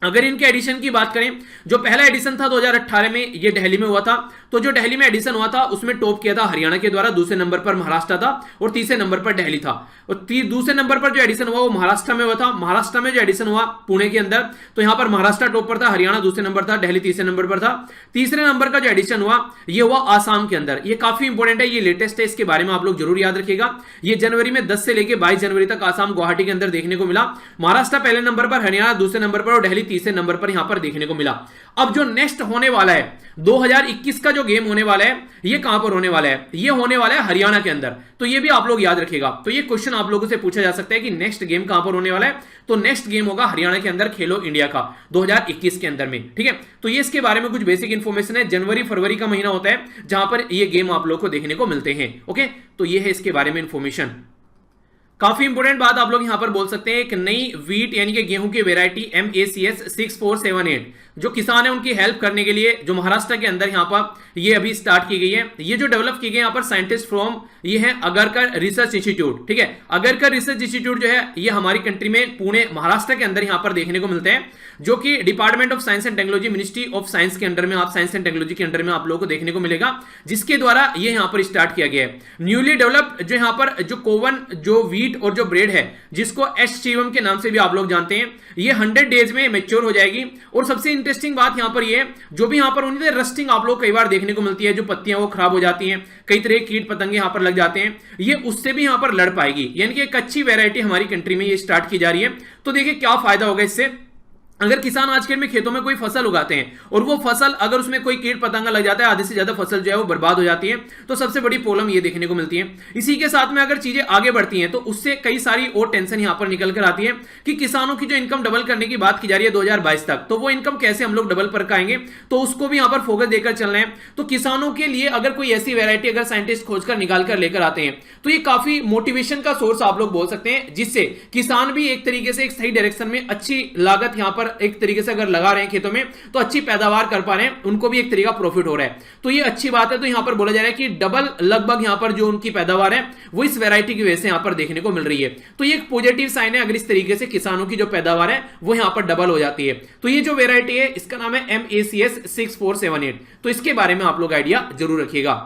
अगर इनके एडिशन की बात करें, जो पहला एडिशन था 2018 में ये दिल्ली में हुआ था। तो जो दिल्ली में एडिशन हुआ था उसमें टॉप किया था हरियाणा के द्वारा, दूसरे नंबर पर महाराष्ट्र था और तीसरे नंबर पर दिल्ली था। और दूसरे नंबर पर जो एडिशन हुआ वो महाराष्ट्र में हुआ था। महाराष्ट्र में जो एडिशन हुआ पुणे के अंदर, तो यहां पर महाराष्ट्र टॉप पर था, हरियाणा दूसरे नंबर था, दिल्ली तीसरे नंबर पर था। तीसरे नंबर का जो एडिशन हुआ ये हुआ आसाम के अंदर। ये काफी इंपॉर्टेंट है, ये लेटेस्ट है, इसके बारे में आप लोग जरूर याद रखिएगा। ये जनवरी में 10 से लेकर 22 जनवरी तक आसाम गुवाहाटी के अंदर देखने को मिला। महाराष्ट्र पहले नंबर पर, हरियाणा दूसरे नंबर पर और दिल्ली तीसरे नंबर पर यहां पर देखने को मिला। अब जो नेक्स्ट होने वाला है 2021 का जो गेम होने वाला है ये कहां पर होने वाला है, ये होने वाला है हरियाणा के अंदर। तो ये भी आप लोग याद रखिएगा। तो ये क्वेश्चन आप लोगों से पूछा जा सकता है कि नेक्स्ट गेम कहां पर होने वाला है, तो नेक्स्ट गेम होगा हरियाणा के अंदर खेलो इंडिया का 2021 के अंदर में। ठीक है, तो ये इसके बारे में कुछ बेसिक इंफॉर्मेशन है। जनवरी फरवरी का महीना होता है जहां पर ये गेम आप लोग को देखने को मिलते हैं। ओके, तो ये है इसके बारे में इंफॉर्मेशन। काफी इंपोर्टेंट बात आप लोग यहां पर बोल सकते हैं, एक नई वीट यानी कि गेहूं की वेरायटी MACS 6478 जो किसान है उनकी हेल्प करने के लिए जो महाराष्ट्र के अंदर यहां पर ये अभी स्टार्ट की गई है। ये जो डेवलप की गई यहां पर साइंटिस्ट फ्रॉम ये है अगरकर रिसर्च इंस्टीट्यूट। ठीक है, अगरकर रिसर्च इंस्टीट्यूट जो है ये हमारी कंट्री में पुणे महाराष्ट्र के अंदर यहां पर देखने को मिलते हैं, जो कि department of science and technology, ministry of science के अंडर में, आप साइंस एंड टेक्नोलॉजी के अंडर में आप लोगों को देखने को मिलेगा, जिसके द्वारा ये यहां पर स्टार्ट किया गया है। न्यूली डेवलप्ड जो यहां पर जो कोवन जो व्हीट और जो ब्रेड है जिसको एस के नाम से भी आप लोग जानते हैं, ये 100 डेज में मैच्योर हो जाएगी। और सबसे इंटरेस्टिंग बात यहां पर ये जो भी यहां पर उन्हें रस्टिंग आप लोग कई बार देखने को मिलती है, जो पत्तियां वो खराब हो जाती हैं, कई तरह के कीट पतंगे यहां पर लग जाते हैं, ये उससे भी यहां पर लड़ पाएगी। यानी कि एक अच्छी वैरायटी हमारी कंट्री में ये स्टार्ट की जा रही है। तो देखिए क्या फायदा होगा इससे। अगर किसान आज के डेट में खेतों में कोई फसल उगाते हैं और वो फसल अगर उसमें कोई कीट पतंगा लग जाता है, आधे से ज्यादा फसल जो है वो बर्बाद हो जाती है, तो सबसे बड़ी प्रॉब्लम ये देखने को मिलती है। इसी के साथ में अगर चीजें आगे बढ़ती हैं तो उससे कई सारी और टेंशन यहां पर निकल कर आती है कि किसानों की जो इनकम डबल करने की बात की जा रही है 2022 तक, तो वो इनकम कैसे हम लोग डबल पर आएंगे, तो उसको भी यहां पर फोकस देकर चल रहे हैं। तो किसानों के लिए अगर कोई ऐसी वैरायटी अगर साइंटिस्ट खोजकर निकाल कर लेकर आते हैं तो ये काफी मोटिवेशन का सोर्स आप लोग बोल सकते हैं, जिससे किसान भी एक तरीके से एक सही डायरेक्शन में अच्छी लागत यहां पर एक तरीके से अगर लगा रहे हैं खेतों में तो अच्छी पैदावार कर पा रहे हैं, उनको भी एक तरीका प्रॉफिट हो रहा है, तो ये अच्छी बात है। तो यहां पर बोला जा रहा है कि डबल लगभग यहां पर जो उनकी पैदावार है वो इस वैरायटी की वजह से यहां पर देखने को मिल रही है। तो ये एक पॉजिटिव साइन है, अगर इस तरीके से किसानों की जो पैदावार है वो यहां पर डबल हो जाती है। तो ये जो वैरायटी है इसका नाम है MACS 6478, तो इसके बारे में आप लोग आइडिया जरूर रखिएगा।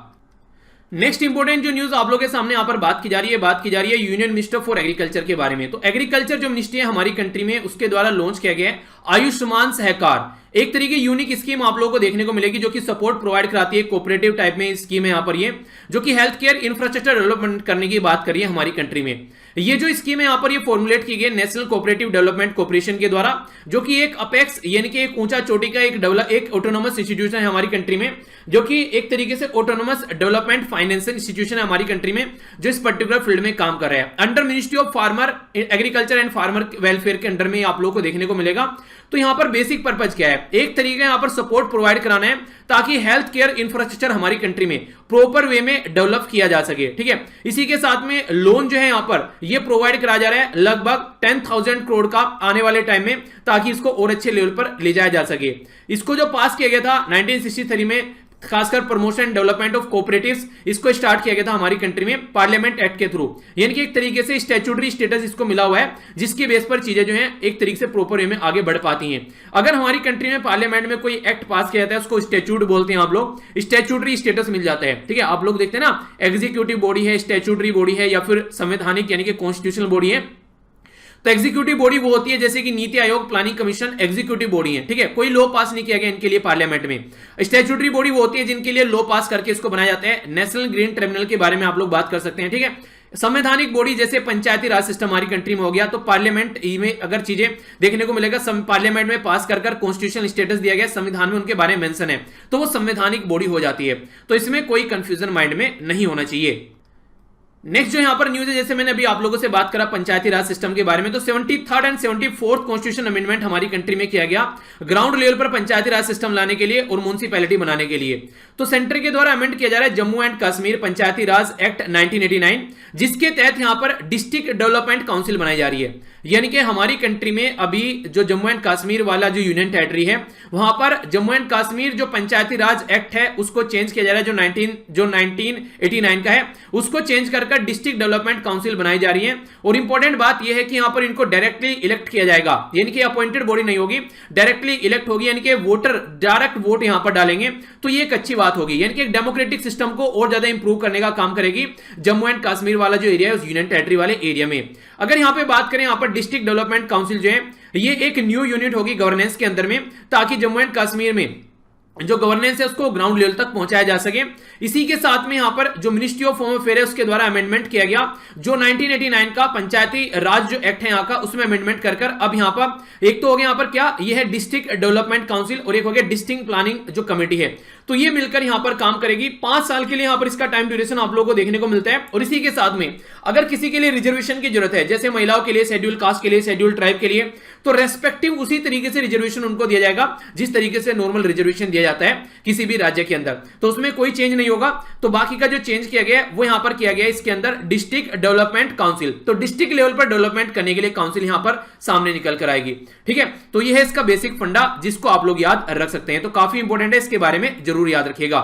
नेक्स्ट इंपोर्टेंट जो न्यूज आप लोगों के सामने यहां पर बात की जा रही है यूनियन मिनिस्टर फॉर एग्रीकल्चर के बारे में। तो एग्रीकल्चर जो मिनिस्ट्री है हमारी कंट्री में उसके द्वारा लॉन्च किया गया है आयुष्मान सहकार, एक तरीके यूनिक स्कीम आप लोगों को देखने को मिलेगी जो कि सपोर्ट प्रोवाइड कराती है, कोऑपरेटिव टाइप में स्कीम है यहां पर ये, जो कि हेल्थ केयर इंफ्रास्ट्रक्चर डेवलपमेंट करने की बात करिए हमारी कंट्री में। ये जो स्कीम है यहां पर ये फॉर्मुलेट की गई नेशनल कोऑपरेटिव डेवलपमेंट कॉर्पोरेशन के द्वारा, जो कि एक अपेक्स यानी कि एक ऊंचा चोटी का एक ऑटोनोमस इंस्टीट्यूशन है हमारी कंट्री में, जो कि एक तरीके से ऑटोनोमस डेवलपमेंट फाइनेंशियल इंस्टीट्यूशन है हमारी कंट्री में, जो इस पर्टिकुलर फील्ड में काम कर रहा है under ministry of farmer agriculture and farmer welfare के अंडर में आप लोगों को देखने को मिलेगा। तो यहां पर बेसिक पर्पज क्या है, एक तरीके यहां पर सपोर्ट प्रोवाइड कराना है ताकि हेल्थ केयर इंफ्रास्ट्रक्चर हमारी कंट्री में प्रॉपर वे में डेवलप किया जा सके, ठीक है। इसी के साथ में लोन जो है यहां पर ये प्रोवाइड कराया जा रहा है लगभग 10,000 करोड़ का आने वाले टाइम में, ताकि इसको और अच्छे लेवल पर ले जाया जा सके। इसको जो पास किया गया था 1963 में, खासकर प्रमोशन डेवलपमेंट ऑफ कोऑपरेटिव्स, इसको स्टार्ट किया गया था हमारी कंट्री में पार्लियामेंट एक्ट के थ्रू, यानी कि एक तरीके से स्टैट्यूटरी स्टेटस इसको मिला हुआ है, जिसकी बेस पर चीजें जो हैं एक तरीके से प्रॉपर वे में आगे बढ़ पाती हैं। अगर हमारी कंट्री में पार्लियामेंट में कोई एक्ट पास किया जाता है उसको स्टैट्यूट बोलते हैं आप लोग, स्टैट्यूटरी स्टेटस मिल जाता है, ठीक है। आप लोग देखते हैं ना एग्जीक्यूटिव बॉडी है, स्टैट्यूटरी बॉडी है, या फिर संवैधानिक यानी कि कॉन्स्टिट्यूशनल बॉडी है। तो एग्जीक्यूटिव बॉडी वो होती है जैसे कि NITI Aayog, planning commission executive body है, ठीक है। कोई लॉ पास नहीं किया गया इनके लिए पार्लियामेंट में। स्टैट्यूटरी बॉडी वो होती है जिनके लिए लॉ पास करके इसको बनाया जाता है। नेशनल ग्रीन ट्रिब्यूनल के बारे में आप लोग बात कर सकते हैं, ठीक है। संवैधानिक बॉडी जैसे पंचायती राज सिस्टम हमारी कंट्री में हो गया, तो पार्लियामेंट में अगर चीजें देखने को मिलेगा पार्लियामेंट में पास कर कॉन्स्टिट्यूशनल स्टेटस दिया गया, संविधान में उनके बारे में मेंशन है, तो वो संवैधानिक बॉडी हो जाती है। तो इसमें कोई कंफ्यूजन माइंड में नहीं होना चाहिए। नेक्स्ट जो यहां पर न्यूज है, जैसे मैंने अभी आप लोगों से बात करा पंचायती राज सिस्टम के बारे में, तो 73rd and 74th constitution amendment हमारी कंट्री में किया गया ग्राउंड लेवल पर पंचायती राज सिस्टम लाने के लिए और म्युनिसिपैलिटी बनाने के लिए। तो सेंटर के द्वारा अमेंड किया जा रहा है Jammu and Kashmir Panchayati Raj act 1989, जिसके तहत यहां पर डिस्ट्रिक्ट डेवलपमेंट काउंसिल बनाई जा रही है। यानी कि हमारी कंट्री में अभी जो जम्मू एंड कश्मीर वाला जो यूनियन टेरिटरी है वहां पर जम्मू एंड कश्मीर जो पंचायती राज एक्ट है उसको चेंज किया जा रहा है, जो 1989 का है उसको चेंज कर डिस्ट्रिक्ट डेवलपमेंट काउंसिल बनाई जा रही है। और इंपॉर्टेंट बात यह है कि यहां पर इनको डायरेक्टली इलेक्ट किया जाएगा, यानी कि अपॉइंटेड बॉडी नहीं होगी, डायरेक्टली इलेक्ट होगी, यानी कि वोटर डायरेक्ट वोट यहां पर डालेंगे। तो ये एक अच्छी बात होगी, यानी कि एक डेमोक्रेटिक सिस्टम को और ज्यादा इंप्रूव करने का काम करेगी जम्मू एंड कश्मीर वाला जो एरिया है उस यूनियन टेरिटरी वाले एरिया में। अगर यहां पे बात करें, यहां पर डिस्ट्रिक्ट डेवलपमेंट काउंसिल जो है ये एक न्यू यूनिट होगी गवर्नेंस के अंदर में, ताकि जम्मू एंड कश्मीर में जो गवर्नेंस है उसको ग्राउंड लेवल तक पहुंचाया जा सके। इसी के साथ में यहां पर जो मिनिस्ट्री ऑफ होम अफेयर है उसके द्वारा अमेंडमेंट किया गया, जो 1989 का पंचायती राज जो एक्ट है यहां का उसमें अमेंडमेंट कर अब यहां पर एक तो हो गया यहां पर क्या, यह है डिस्ट्रिक्ट डेवलपमेंट काउंसिल और एक हो गया डिस्ट्रिक्ट प्लानिंग जो कमेटी है। तो ये मिलकर यहां पर काम करेगी। 5 साल के लिए यहां पर इसका टाइम ड्यूरेशन आप लोगों को देखने को मिलता है। और इसी के साथ में अगर किसी के लिए रिजर्वेशन की जरूरत है, जैसे महिलाओं के लिए, शेड्यूल कास्ट के लिए, शेड्यूल ट्राइब के लिए, तो रेस्पेक्टिव उसी तरीके से रिजर्वेशन उनको दिया जाएगा जिस तरीके से नॉर्मल रिजर्वेशन दिया जाता है किसी भी राज्य के अंदर। तो उसमें कोई चेंज नहीं होगा। तो बाकी का जो चेंज किया गया है वो यहां पर किया गया है इसके अंदर डिस्ट्रिक्ट डेवलपमेंट काउंसिल। तो डिस्ट्रिक्ट लेवल पर डेवलपमेंट करने के लिए काउंसिल यहां पर सामने निकल कर आएगी, ठीक है। तो यह है इसका बेसिक फंडा जिसको आप लोग याद रख सकते हैं। तो काफी इंपॉर्टेंट है, इसके बारे में जरूर याद रखिएगा।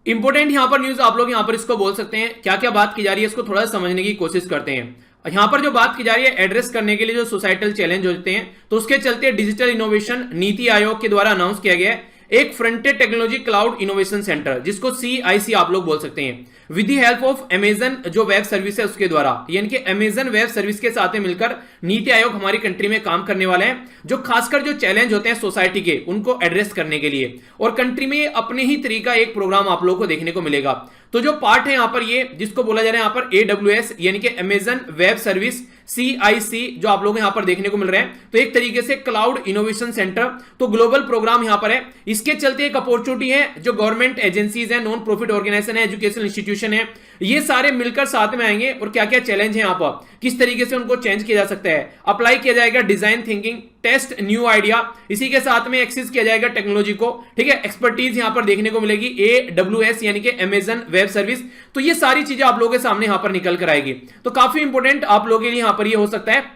इंपॉर्टेंट यहां पर न्यूज आप लोग यहां पर इसको बोल सकते हैं, क्या क्या बात की जा रही है इसको थोड़ा समझने की कोशिश करते हैं। यहां पर जो बात की जा रही है एड्रेस करने के लिए जो सोसाइटल चैलेंज होते हैं, तो उसके चलते डिजिटल इनोवेशन नीति आयोग के द्वारा अनाउंस किया गया है एक frontier technology cloud innovation centre, जिसको CIC आप लोग बोल सकते हैं, with the help of Amazon जो वेब सर्विस है उसके द्वारा। यानी कि अमेजन वेब सर्विस के साथ मिलकर नीति आयोग हमारी कंट्री में काम करने वाला है, जो खासकर जो चैलेंज होते हैं सोसाइटी के उनको एड्रेस करने के लिए। और कंट्री में अपने ही तरीका एक प्रोग्राम आप लोगों को देखने को मिलेगा। तो जो पार्ट है यहां पर ये जिसको बोला जा रहा है यहां पर AWS यानी कि अमेजन वेब सर्विस CIC जो आप लोग यहां पर देखने को मिल रहे हैं। तो एक तरीके से क्लाउड इनोवेशन सेंटर, तो ग्लोबल प्रोग्राम यहां पर है। इसके चलते एक अपॉर्चुनिटी है, जो गवर्नमेंट एजेंसीज है, नॉन प्रॉफिट ऑर्गेनाइजेशन है, एजुकेशनल इंस्टीट्यूशन है, ये सारे मिलकर साथ में आएंगे और क्या क्या चैलेंज है यहां पर, किस तरीके से उनको चेंज किया जा सकता है, अप्लाई किया जाएगा design thinking, test new idea, इसी के साथ में एक्सेस किया जाएगा टेक्नोलॉजी को। ठीक है, एक्सपर्टीज यहां पर देखने को मिलेगी, AWS यानी कि अमेजन वेब सर्विस। तो ये सारी चीजें आप लोगों के सामने यहां पर निकल कर आएगी। तो काफी इंपॉर्टेंट आप लोगों के लिए यहां पर ये हो सकता है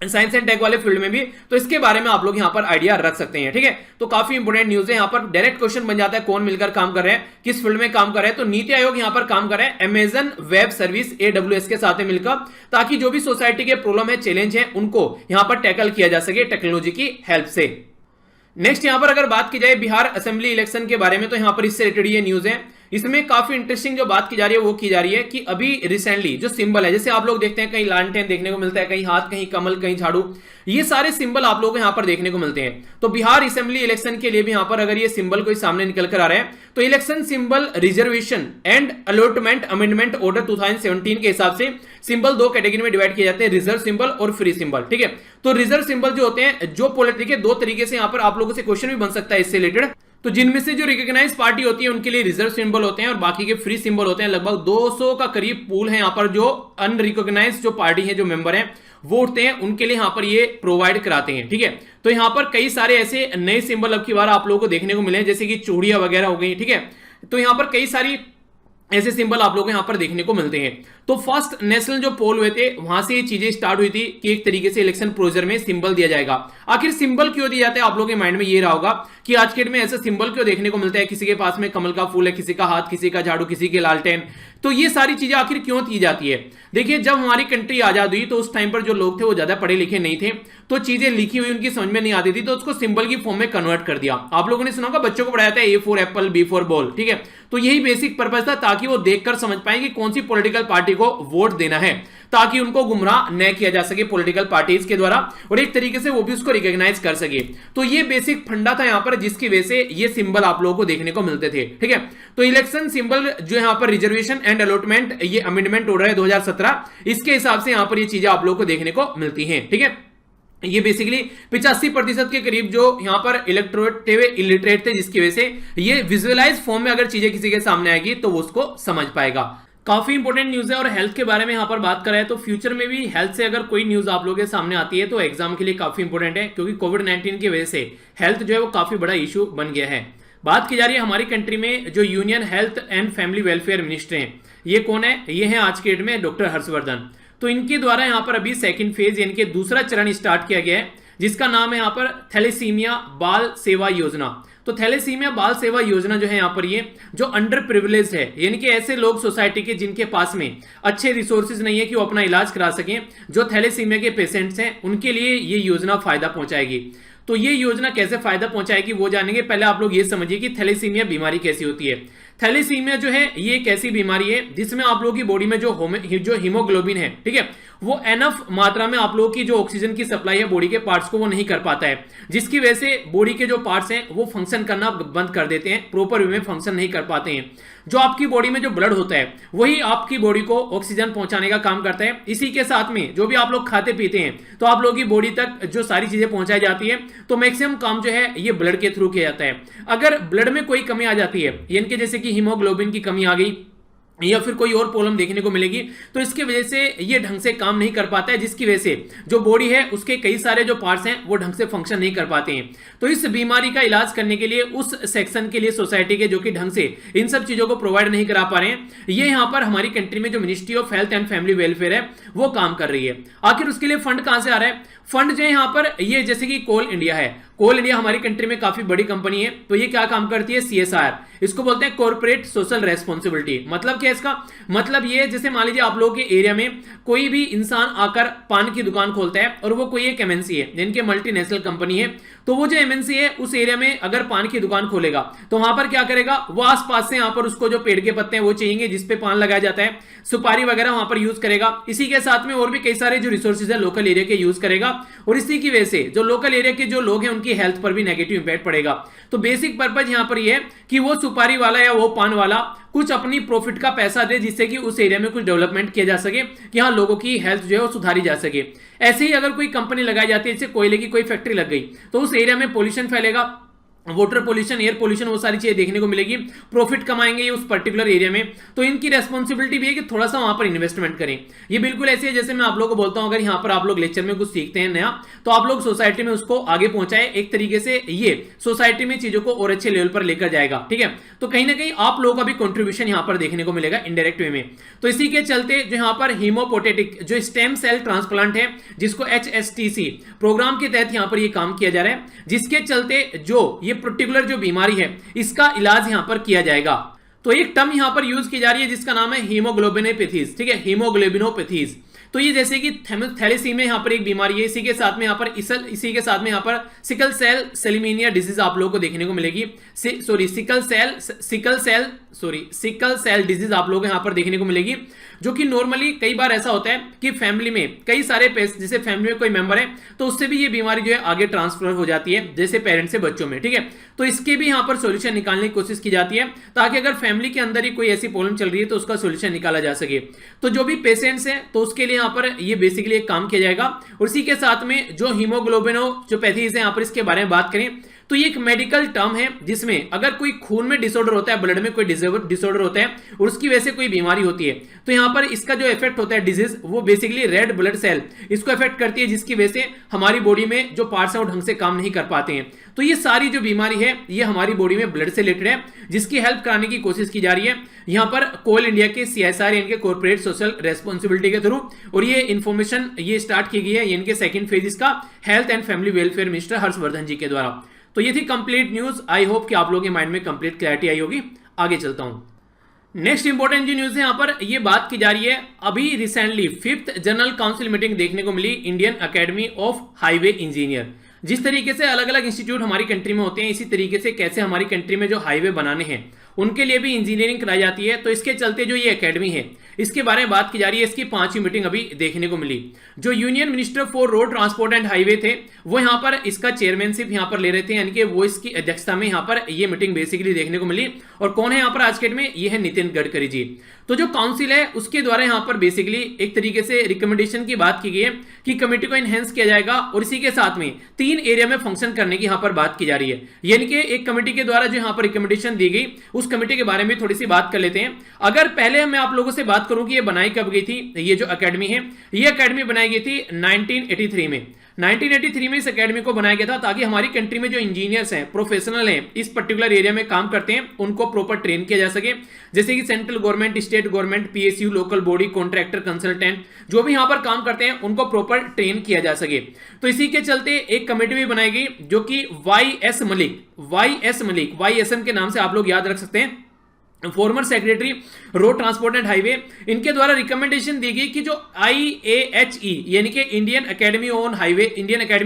साइंस एंड टेक वाले फील्ड में भी, तो इसके बारे में आप लोग यहां पर आइडिया रख सकते हैं। ठीक है, तो काफी इंपोर्टेंट न्यूज है। यहां पर डायरेक्ट क्वेश्चन बन जाता है, कौन मिलकर काम कर रहे हैं, किस फील्ड में काम कर रहे हैं। तो नीति आयोग यहां पर काम कर रहे हैं अमेजन वेब सर्विस AWS के साथ मिलकर, ताकि जो भी सोसाइटी के प्रॉब्लम है, चैलेंज है, उनको यहां पर टैकल किया जा सके टेक्नोलॉजी की हेल्प से। नेक्स्ट यहां पर अगर बात की जाए बिहार असेंबली इलेक्शन के बारे में, तो यहां पर इससे रिलेटेड ये न्यूज है। इसमें काफी इंटरेस्टिंग जो बात की जा रही है वो की जा रही है कि अभी रिसेंटली जो सिंबल है, जैसे आप लोग देखते हैं कहीं लालटेन देखने को मिलता है, कहीं हाथ, कहीं कमल, कहीं झाड़ू, ये सारे सिंबल आप लोगों को यहां पर देखने को मिलते हैं। तो बिहार असेंबली इलेक्शन के लिए भी यहां पर अगर ये सिंबल कोई सामने निकल कर आ रहे हैं, तो election symbol reservation and allotment amendment order 2017 के हिसाब से सिंबल दो कैटेगरी में डिवाइड किए जाते हैं, रिजर्व सिंबल और फ्री सिंबल। ठीक है, तो रिजर्व सिंबल जो होते हैं, जो पॉलिटिकल दो तरीके से यहां पर आप लोगों से क्वेश्चन भी बन सकता है इससे रिलेटेड। तो जिनमें से जो रिकॉग्नाइज पार्टी होती है उनके लिए रिजर्व सिंबल होते हैं और बाकी के फ्री सिंबल होते हैं। लगभग 200 का करीब पूल है यहां पर, जो अनरिकॉग्नाइज जो पार्टी है, जो मेंबर हैं, वो उठते हैं, उनके लिए यहां पर ये प्रोवाइड कराते हैं। ठीक है, तो यहां पर कई सारे ऐसे नए सिंबल अब की बार आप लोगों को देखने को मिले, जैसे कि चूड़ियां वगैरह हो गई। ठीक है, तो यहां पर कई सारी ऐसे सिंबल आप लोगों को यहां पर देखने को मिलते हैं। तो फर्स्ट नेशनल जो पोल हुए थे, वहां से ये चीजें स्टार्ट हुई थी कि एक तरीके से इलेक्शन प्रोसीजर में सिंबल दिया जाएगा। आखिर सिंबल क्यों दिया जाता है, आप लोगों के माइंड में ये रहा होगा कि आज के डेट में ऐसा सिंबल क्यों देखने को मिलता है, किसी के पास में कमल का फूल है, किसी का हाथ, किसी का झाड़ू, किसी के लालटेन। तो ये सारी चीजें आखिर क्यों की जाती है? देखिए, जब हमारी कंट्री आजाद हुई तो उस टाइम पर जो लोग थे वो ज्यादा पढ़े लिखे नहीं थे, तो चीजें लिखी हुई उनकी समझ में नहीं आती थी, तो उसको सिंबल की फॉर्म में कन्वर्ट कर दिया। आप लोगों ने सुना होगा, बच्चों को पढ़ाया था A for Apple, B for ball. ठीक है, तो यही बेसिक पर्पस था, ताकि वो देखकर समझ पाए कि कौन सी पॉलिटिकल पार्टी को वोट देना है, ताकि उनको गुमराह न किया जा सके पॉलिटिकल पार्टीज के द्वारा, और एक तरीके से वो भी उसको रिकॉग्नाइज कर सके। तो ये बेसिक फंडा था यहां पर, जिसकी वजह से ये सिंबल आप लोगों को देखने को मिलते थे। ठीक है, तो इलेक्शन सिंबल जो यहां पर रिजर्वेशन एंड अलॉटमेंट, ये अमेंडमेंट ऑर्डर है 2017, इसके हिसाब से यहां पर ये चीजें आप लोगों को देखने को मिलती हैं। ठीक है, ये बेसिकली 85% के करीब जो यहां पर इलिटरेट थे, जिसकी वजह से ये विजुअलाइज फॉर्म में अगर चीजें किसी के सामने आएगी तो वो उसको समझ पाएगा। काफी इंपॉर्टेंट न्यूज है। और हेल्थ के बारे में यहां पर बात कर रहे हैं, तो फ्यूचर में भी हेल्थ से अगर कोई न्यूज आप लोगों के सामने आती है तो एग्जाम के लिए काफी इंपॉर्टेंट है, क्योंकि कोविड-19 की वजह से हेल्थ जो है वो काफी बड़ा इशू बन गया है। बात की जा रही है हमारी कंट्री में जो union health and family welfare minister हैं, ये कौन है? ये है आज के डेट में डॉक्टर हर्षवर्धन। तो इनके द्वारा यहां पर अभी सेकंड फेज यानी कि दूसरा चरण स्टार्ट किया गया है, जिसका नाम है यहां पर थैलेसीमिया बाल सेवा योजना। तो थैलेसीमिया बाल सेवा योजना जो है यहां पर ये जो अंडर प्रिविलेज है, यानी कि ऐसे लोग सोसाइटी के जिनके पास में अच्छे रिसोर्सेज नहीं है कि वो अपना इलाज करा सकें, जो थैलेसीमिया के पेशेंट्स हैं, उनके लिए ये योजना फायदा पहुंचाएगी। तो ये योजना कैसे फायदा पहुंचाएगी वो जानेंगे। पहले आप लोग ये समझिए कि थैलेसीमिया बीमारी कैसी होती है। थैलेसीमिया जो है ये एक ऐसी बीमारी है जिसमें आप लोगों की बॉडी में जो हीमोग्लोबिन है, ठीक है, वो एनफ मात्रा में आप लोगों की जो ऑक्सीजन की सप्लाई है बॉडी के पार्ट्स को वो नहीं कर पाता है, जिसकी वजह से बॉडी के जो पार्ट्स हैं वो फंक्शन करना बंद कर देते हैं, प्रॉपर वे में फंक्शन नहीं कर पाते हैं। जो आपकी बॉडी में जो ब्लड होता है वही आपकी बॉडी को ऑक्सीजन पहुंचाने का काम करता है। इसी के साथ में जो भी आप लोग खाते पीते हैं तो आप लोगों की बॉडी तक जो सारी चीजें पहुंचाई जाती है, तो मैक्सिमम काम जो है ये ब्लड के थ्रू किया जाता है। अगर ब्लड में कोई कमी आ जाती है, यानी कि जैसे कि हीमोग्लोबिन की कमी आ गई या फिर कोई और प्रॉब्लम देखने को मिलेगी, तो इसकी वजह से ये ढंग से काम नहीं कर पाता है, जिसकी वजह से जो बॉडी है उसके कई सारे जो पार्ट्स हैं वो ढंग से फंक्शन नहीं कर पाते हैं। तो इस बीमारी का इलाज करने के लिए उस सेक्शन के लिए सोसाइटी के जो कि ढंग से इन सब चीजों को प्रोवाइड नहीं करा पा रहे हैं, ये यहाँ पर हमारी कंट्री में जो ministry of health and family welfare है वो काम कर रही है। आखिर उसके लिए फंड कहां से आ रहा है? फंड जो है यहाँ पर ये जैसे कि कोल इंडिया है, कोल इंडिया हमारी कंट्री में काफी बड़ी कंपनी है, तो ये क्या काम करती है? CSR, इसको बोलते हैं कॉर्पोरेट सोशल रेस्पॉन्सिबिलिटी। मतलब क्या है इसका? मतलब ये जैसे मान लीजिए आप लोगों के एरिया में कोई भी इंसान आकर पान की दुकान खोलता है और वो कोई एक MNC है, जिनकी मल्टीनेशनल कंपनी है, तो वो जो MNC है उस एरिया में अगर पान की दुकान खोलेगा तो वहां पर क्या करेगा, वो आसपास से यहाँ पर उसको जो पेड़ के पत्ते हैं वो चाहिए जिसपे पान लगाया जाता है, सुपारी वगैरह वहां पर यूज करेगा। इसी के साथ में और भी कई सारे जो रिसोर्सेज है लोकल एरिया के यूज करेगा, और इसी की वजह से जो लोकल एरिया के जो लोग हैं उनकी उसकी हेल्थ पर भी नेगेटिव इंपैक्ट पड़ेगा। तो बेसिक पर्पज यहां पर यह है कि वो सुपारी वाला या वो पान वाला कुछ अपनी प्रॉफिट का पैसा दे, जिससे कि उस एरिया में कुछ डेवलपमेंट किया जा सके, कि हाँ लोगों की हेल्थ जो है वो सुधारी जा सके। ऐसे ही अगर कोई कंपनी लगाई जाती है, जैसे कोयले की कोई फैक्ट्री लग गई, तो उस एरिया में पोल्यूशन फैलेगा, वाटर पोल्यूशन, एयर पोल्यूशन, वो सारी चीजें देखने को मिलेगी। प्रॉफिट कमाएंगे ये उस पर्टिकुलर एरिया में, तो इनकी रेस्पॉन्सिबिलिटी भी है कि थोड़ा सा वहां पर इन्वेस्टमेंट करें। ये बिल्कुल ऐसे है जैसे मैं आप लोगों को बोलता हूं, अगर यहां पर आप लोग लेक्चर में कुछ सीखते हैं नया, तो आप लोग सोसाइटी में उसको आगे पहुंचाए, एक तरीके से ये सोसाइटी में चीजों को और अच्छे लेवल पर लेकर जाएगा। ठीक है, तो कहीं ना कहीं आप लोगों का भी कॉन्ट्रीब्यूशन यहां पर देखने को मिलेगा इनडायरेक्ट वे में। तो इसी के चलते जो यहां पर हीमोपोटेटिक जो स्टेम सेल ट्रांसप्लांट है, जिसको HSTC प्रोग्राम के तहत यहां पर ये काम किया जा रहा है, जिसके चलते जो ये पर्टिकुलर जो बीमारी है इसका इलाज यहां पर किया जाएगा। तो एक टर्म यहां पर यूज की जा रही है जिसका नाम है हीमोग्लोबिनोपैथीज। ठीक है, हीमोग्लोबिनोपैथीज। तो ये जैसे कि थैलेसीमिया यहां पर एक बीमारी है, इसी के साथ में यहां पर इसी के साथ में यहां पर सिकल सेल सेलिमीनिया डिजीज आप लोगों को देखने को मिलेगी। सिकल सेल डिजीज आप लोगों को यहां पर देखने को मिलेगी, जो कि नॉर्मली कई बार ऐसा होता है कि फैमिली में कई सारे जैसे फैमिली में कोई मेंबर है तो उससे भी ये बीमारी जो है आगे ट्रांसफर हो जाती है, जैसे पेरेंट्स से बच्चों में। ठीक है, तो इसके भी यहां पर सॉल्यूशन निकालने की कोशिश की जाती है, ताकि अगर फैमिली के अंदर ही कोई ऐसी प्रॉब्लम चल रही है तो उसका सॉल्यूशन निकाला जा सके। तो जो भी पेशेंट्स हैं तो उसके लिए यहां पर ये बेसिकली एक काम किया जाएगा। और इसी के साथ में जो हीमोग्लोबिनोपैथीज है, यहां पर इसके बारे में बात करें तो ये एक मेडिकल टर्म है, जिसमें अगर कोई खून में डिसऑर्डर होता है, ब्लड में कोई डिसऑर्डर होता है और उसकी वजह से कोई बीमारी होती है, तो यहां पर इसका जो इफेक्ट होता है डिजीज, वो बेसिकली रेड ब्लड सेल इसको इफेक्ट करती है, जिसकी वजह से हमारी बॉडी में जो पार्ट्स हैं वो ढंग से काम नहीं कर पाते हैं। तो ये सारी जो बीमारी है ये हमारी बॉडी में ब्लड से रिलेटेड है, जिसकी हेल्प कराने की कोशिश की जा रही है यहां पर कोल इंडिया के CSR इनके कॉर्पोरेट सोशल रेस्पॉन्सिबिलिटी के थ्रू। और ये इंफॉर्मेशन ये स्टार्ट की गई है इनके सेकंड फेज इसका health and family welfare minister Harshvardhan ji के द्वारा। तो ये थी कंप्लीट न्यूज। आई होप कि आप लोगों के माइंड में कंप्लीट क्लैरिटी आई होगी। आगे चलता हूं। नेक्स्ट इंपॉर्टेंट जो न्यूज है, यहां पर ये बात की जा रही है, अभी recently 5th general council meeting देखने को मिली Indian Academy of Highway Engineer. जिस तरीके से अलग अलग इंस्टीट्यूट हमारी कंट्री में होते हैं, इसी तरीके से कैसे हमारी कंट्री में जो हाईवे बनाने हैं उनके लिए भी इंजीनियरिंग कराई जाती है। तो इसके चलते जो ये एकेडमी है इसके बारे में बात की जा रही है। इसकी 5वीं मीटिंग अभी देखने को मिली। जो union minister for road transport and highway थे वो यहां पर इसका चेयरमैनशिप यहां पर ले रहे थे, यानी कि वो इसकी अध्यक्षता में यहां पर ये मीटिंग बेसिकली देखने को मिली। और कौन है यहां पर आज के डेट में, ये है नितिन गडकरी जी। तो जो काउंसिल है उसके द्वारा यहां पर बेसिकली एक तरीके से रिकमेंडेशन की बात की गई है कि कमेटी को एनहेंस किया जाएगा, और इसी के साथ में 3 एरिया में फंक्शन करने की यहां पर बात की जा रही है। यानी कि एक कमेटी के द्वारा जो यहां पर रिकमेंडेशन दी गई, उस कमेटी के बारे में थोड़ी सी बात कर लेते हैं। अगर पहले मैं आप लोगों से बात करूं कि ये बनाई कब गई थी, ये जो एकेडमी है, ये एकेडमी बनाई गई थी 1983 में। 1983 में इस एकेडमी को बनाया गया था, ताकि हमारी कंट्री में जो इंजीनियर्स हैं, प्रोफेशनल हैं, इस पर्टिकुलर एरिया में काम करते हैं, उनको प्रॉपर ट्रेन किया जा सके। जैसे कि central government, state government, PSU, local body, contractor, consultant, जो भी यहां पर काम करते हैं उनको प्रॉपर ट्रेन किया जा सके। तो इसी के चलते एक कमेटी भी बनाई गई, जो कि YS मलिक YSM के नाम से आप लोग याद रख सकते हैं, former secretary road transport and highway. इनके द्वारा रिकमेंडेशन दी गई कि जो IAHE यानी कि इंडियन अकेडमी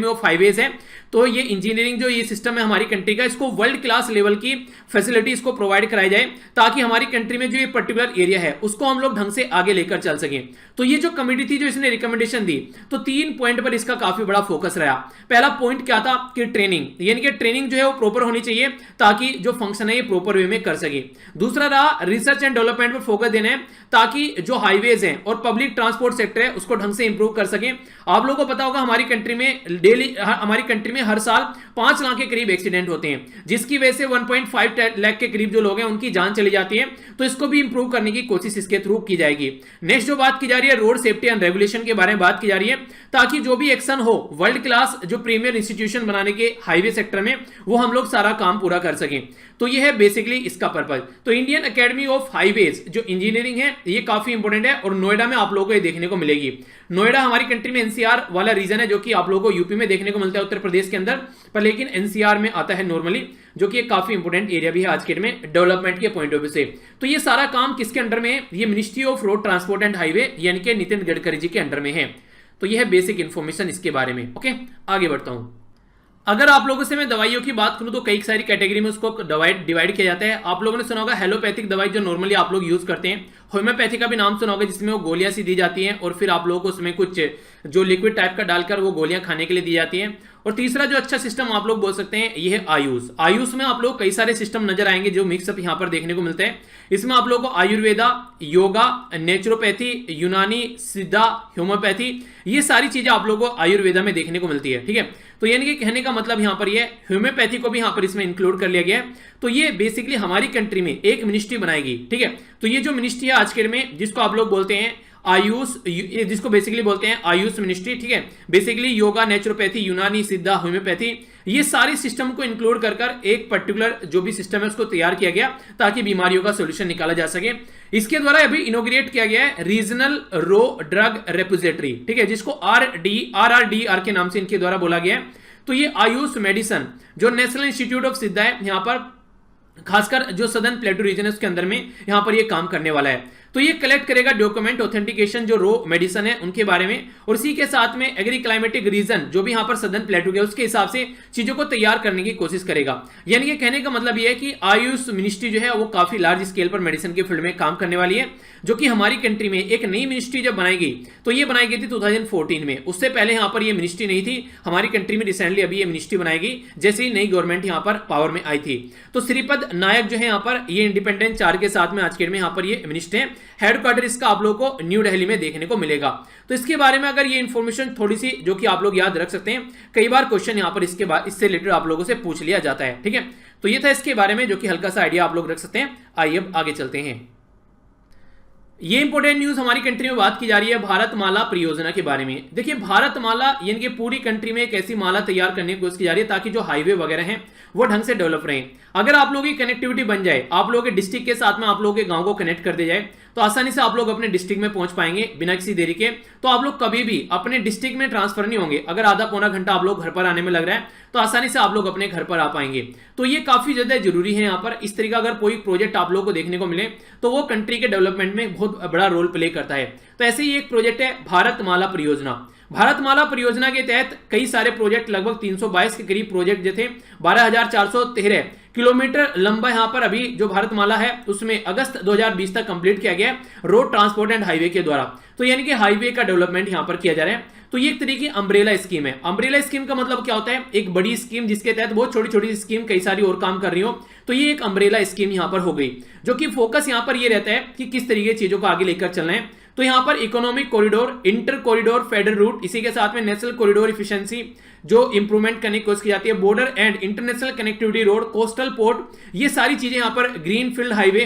ऑफ हाईवेज है, तो ये इंजीनियरिंग जो ये सिस्टम है हमारी कंट्री का, इसको वर्ल्ड क्लास लेवल की फैसिलिटी इसको प्रोवाइड कराई जाए, ताकि हमारी कंट्री में जो ये पर्टिकुलर एरिया है उसको हम लोग ढंग से आगे लेकर चल सकें। तो ये जो कमेटी थी जो इसने रिकमेंडेशन दी, तो 3 पॉइंट पर इसका काफी बड़ा फोकस रहा। पहला पॉइंट क्या था कि ट्रेनिंग, यानी कि ट्रेनिंग जो है वो प्रॉपर होनी चाहिए, ताकि जो फंक्शन है ये प्रॉपर वे में कर सके। दूसरा रहा रिसर्च एंड डेवलपमेंट पर फोकस देना है, ताकि जो हाईवेज हैं और पब्लिक ट्रांसपोर्ट सेक्टर है उसको ढंग से इंप्रूव कर सके। आप लोगों को पता होगा हमारी कंट्री में हर साल 5 लाख के करीब एक्सीडेंट होते हैं, जिसकी वजह से 1.5 लाख के करीब जो लोग हैं उनकी जान चली जाती है। तो इसको भी इंप्रूव करने की कोशिश इसके थ्रू की जाएगी। नेक्स्ट जो बात की जा रही है, रोड सेफ्टी एंड रेगुलेशन के बारे में बात की जा रही है, ताकि जो भी एक्शन हो वर्ल्ड क्लास जो प्रीमियर इंस्टीट्यूशन बनाने के हाईवे सेक्टर में, वो हम लोग सारा काम पूरा कर सकें। तो ये है बेसिकली इसका पर्पज। तो इंडियन अकेडमी ऑफ हाईवेज जो इंजीनियरिंग है ये काफी इंपॉर्टेंट है, और नोएडा में आप लोगों को ये देखने को मिलेगी। नोएडा हमारी कंट्री में NCR वाला रीजन है, जो कि आप लोगों को यूपी में देखने को मिलता है, उत्तर प्रदेश के अंदर, पर लेकिन NCR में आता है नॉर्मली, जो कि एक काफी इंपॉर्टेंट एरिया भी है आज के डेट में डेवलपमेंट के पॉइंट ऑफ व्यू से। तो ये सारा काम किसके अंडर में है, ये ministry of road transport and highway यानी कि नितिन गडकरी जी के अंडर में है। तो ये है बेसिक इंफॉर्मेशन इसके बारे में। ओके, आगे बढ़ता हूं। अगर आप लोगों से मैं दवाइयों की बात करूं तो कई सारी कैटेगरी में उसको डिवाइड किया जाता है। आप लोगों ने सुना होगा हेलोपैथिक दवाई जो नॉर्मली आप लोग यूज करते हैं, होम्योपैथी का भी नाम सुना होगा जिसमें वो गोलियां सी दी जाती हैं और फिर आप लोगों को उसमें कुछ जो लिक्विड टाइप का डालकर वो गोलियां खाने के लिए दी जाती हैं। और तीसरा जो अच्छा सिस्टम आप लोग बोल सकते हैं ये है आयुष। आयुष में आप लोग कई सारे सिस्टम नजर आएंगे जो मिक्सअप यहां पर देखने को मिलते हैं। इसमें आप लोगों को आयुर्वेदा, योगा, नेचुरोपैथी, यूनानी, सिद्धा, होम्योपैथी, ये सारी चीजें आप लोगों को आयुर्वेदा में देखने को मिलती है। ठीक है, तो यानी कि कहने का मतलब यहां पर ये होम्योपैथी को भी यहां पर इसमें इंक्लूड कर लिया गया है। तो ये बेसिकली हमारी कंट्री में एक मिनिस्ट्री बनाएगी। ठीक है, तो ये जो मिनिस्ट्री है आज के डेट में जिसको आप लोग बोलते हैं आयुष, जिसको बेसिकली बोलते हैं आयुष मिनिस्ट्री। ठीक है, बेसिकली योगा, नेचुरोपैथी, यूनानी, सिद्धा, होम्योपैथी, ये सारे सिस्टम को इंक्लूड कर एक पर्टिकुलर जो भी सिस्टम है उसको तैयार किया गया ताकि बीमारियों का सॉल्यूशन निकाला जा सके। इसके द्वारा अभी इनोग्रेट किया गया है रीजनल रो ड्रग रेपोजिटरी। ठीक है, जिसको RRDR के नाम से इनके द्वारा बोला गया है। तो ये आयुष मेडिसिन जो नेशनल इंस्टीट्यूट ऑफ सिद्धा है, यहां पर खासकर जो सदर्न प्लेटू रीजन है उसके अंदर में यहां पर ये काम करने वाला है। तो ये कलेक्ट करेगा डॉक्यूमेंट ऑथेंटिकेशन जो रो मेडिसिन है उनके बारे में, और इसी के साथ में एग्री क्लाइमेटिक रीजन जो भी यहां पर सदर्न प्लेटू है उसके हिसाब से चीजों को तैयार करने की कोशिश करेगा। यानी कि कहने का मतलब यह है कि आयुष मिनिस्ट्री जो है वो काफी लार्ज स्केल पर मेडिसिन के फील्ड में काम करने वाली है, जो कि हमारी कंट्री में एक नई मिनिस्ट्री जब बनाई गई तो ये बनाई गई थी 2014 में। उससे पहले यहां पर ये मिनिस्ट्री नहीं थी। हमारी कंट्री में रिसेंटली अभी ये मिनिस्ट्री बनाई गई जैसे ही नई गवर्नमेंट यहां पर पावर में आई थी। तो श्रीपद नायक जो है यहां पर ये इंडिपेंडेंट 4 के साथ में आज के डेट में यहां पर ये मिनिस्टर है। हेडक्वार्टर इसका आप लोगों को न्यू दिल्ली में देखने को मिलेगा। तो इसके बारे में अगर ये इंफॉर्मेशन थोड़ी सी जो कि आप लोग याद रख सकते हैं, कई बार क्वेश्चन यहां पर इससे रिलेटेड आप लोगों से पूछ लिया जाता है। ठीक है, तो ये था इसके बारे में जो कि हल्का सा आइडिया आप लोग रख सकते हैं। आइए अब आगे चलते हैं। ये इंपॉर्टेंट न्यूज हमारी कंट्री में बात की जा रही है भारतमाला परियोजना के बारे में। देखिए भारतमाला यानी कि पूरी कंट्री में एक ऐसी माला तैयार करने की कोशिश की जा रही है ताकि जो हाईवे वगैरह हैं वो ढंग से डेवलप रहे। अगर आप लोगों की कनेक्टिविटी बन जाए, आप लोगों के डिस्ट्रिक्ट के साथ में आप लोगों के गांव को कनेक्ट कर दिया जाए, तो आसानी से आप लोग अपने डिस्ट्रिक्ट में पहुंच पाएंगे बिना किसी देरी के। तो आप लोग कभी भी अपने डिस्ट्रिक्ट में ट्रांसफर नहीं होंगे। अगर आधा पौना घंटा आप लोग घर पर आने में लग रहा है तो आसानी से आप लोग अपने घर पर आ पाएंगे। तो ये काफी ज्यादा जरूरी है। यहाँ पर इस तरीका अगर कोई प्रोजेक्ट आप लोगों को देखने को मिले तो वो कंट्री के डेवलपमेंट में बहुत बड़ा रोल प्ले करता है। तो ऐसे ही एक प्रोजेक्ट है भारतमाला परियोजना। भारतमाला परियोजना के तहत कई सारे प्रोजेक्ट, लगभग 322 के करीब प्रोजेक्ट जो थे, 12,413 किलोमीटर लंबा यहां पर अभी जो भारतमाला है उसमें अगस्त 2020 तक कंप्लीट किया गया रोड ट्रांसपोर्ट एंड हाईवे के द्वारा। तो यानी कि हाईवे का डेवलपमेंट यहां पर किया जा रहा है। तो ये एक तरीके की अम्ब्रेला स्कीम है। अम्ब्रेला स्कीम का मतलब क्या होता है? एक बड़ी स्कीम जिसके तहत बहुत छोटी छोटी स्कीम कई सारी और काम कर रही हो। तो ये एक अम्ब्रेला स्कीम यहां पर हो गई, जो कि फोकस यहां पर ये रहता है कि किस तरीके की चीजों को आगे लेकर चलना है। तो यहां पर economic corridor, inter corridor federal route, इसी के साथ में नेशनल कॉरिडोर इफिशिएंसी जो इंप्रूवमेंट करने की कोशिश की जाती है, border and international connectivity road, coastal port, ये सारी चीजें यहां पर ग्रीन फील्ड हाईवे,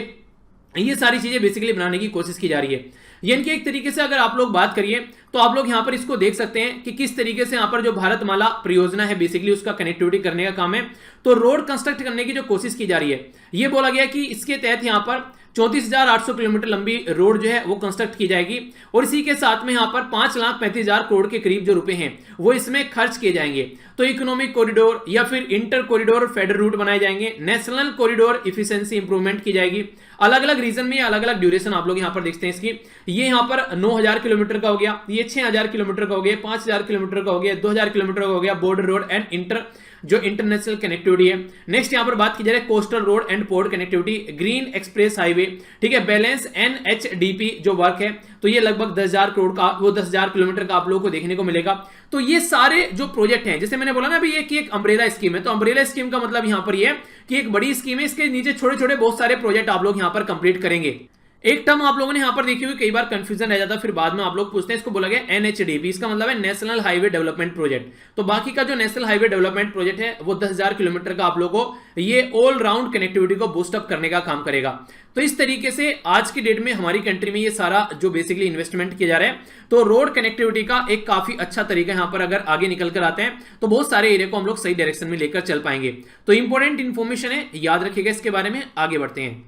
ये सारी चीजें बेसिकली बनाने की कोशिश की जा रही है। यानी कि एक तरीके से अगर आप लोग बात करिए तो आप लोग यहां पर इसको देख सकते हैं कि किस तरीके से यहां पर जो भारतमाला परियोजना है बेसिकली उसका कनेक्टिविटी करने का काम है। तो रोड कंस्ट्रक्ट करने की जो कोशिश की जा रही है, ये बोला गया कि इसके तहत यहां पर 34,800 किलोमीटर लंबी रोड जो है वो कंस्ट्रक्ट की जाएगी, और इसी के साथ में यहां पर 5,35,000 करोड़ के करीब जो रुपए हैं वो इसमें खर्च किए जाएंगे। तो इकोनॉमिक कॉरिडोर या फिर इंटर कॉरिडोर फेडरल रूट बनाए जाएंगे, नेशनल कॉरिडोर इफिशिएंसी इंप्रूवमेंट की जाएगी। अलग अलग रीजन में अलग अलग ड्यूरेशन आप लोग यहां पर देखते हैं इसकी। ये यहां पर 9,000 किलोमीटर का हो गया, ये 6,000 किलोमीटर का हो गया, 5,000 किलोमीटर का हो गया, 2,000 किलोमीटर का हो गया बॉर्डर रोड एंड इंटर जो इंटरनेशनल कनेक्टिविटी है। नेक्स्ट यहां पर बात की जा रही है coastal road and port connectivity, green express highway, ठीक है, बैलेंस NHDP जो वर्क है, तो ये लगभग 10,000 करोड़ का, वो 10,000 किलोमीटर का आप लोगों को देखने को मिलेगा। तो ये सारे जो प्रोजेक्ट हैं, जैसे मैंने बोला ना अभी, ये कि एक अम्ब्रेला स्कीम है। तो अम्ब्रेला स्कीम का मतलब यहां पर ये कि एक बड़ी स्कीम है, इसके नीचे छोटे छोटे बहुत सारे प्रोजेक्ट आप लोग यहां पर कंप्लीट करेंगे। एक टर्म आप लोगों ने यहां पर देखी हुई, कई बार कंफ्यूजन रह जाता है, फिर बाद में आप लोग पूछते हैं, इसको बोला गया NHDP, इसका मतलब है नेशनल हाईवे डेवलपमेंट प्रोजेक्ट। तो बाकी का जो नेशनल हाईवे डेवलपमेंट प्रोजेक्ट है वो 10,000 किलोमीटर का आप लोगों को ये ऑल राउंड कनेक्टिविटी को बूस्ट अप करने का काम करेगा। तो इस तरीके से आज की डेट में हमारी कंट्री में ये सारा जो बेसिकली इन्वेस्टमेंट किया जा रहा है, तो रोड कनेक्टिविटी का एक काफी अच्छा तरीका यहां पर अगर आगे निकल कर आते हैं तो बहुत सारे एरिया को हम लोग सही डायरेक्शन में लेकर चल पाएंगे। तो इंपॉर्टेंट इंफॉर्मेशन है, याद रखिएगा इसके बारे में। आगे बढ़ते हैं।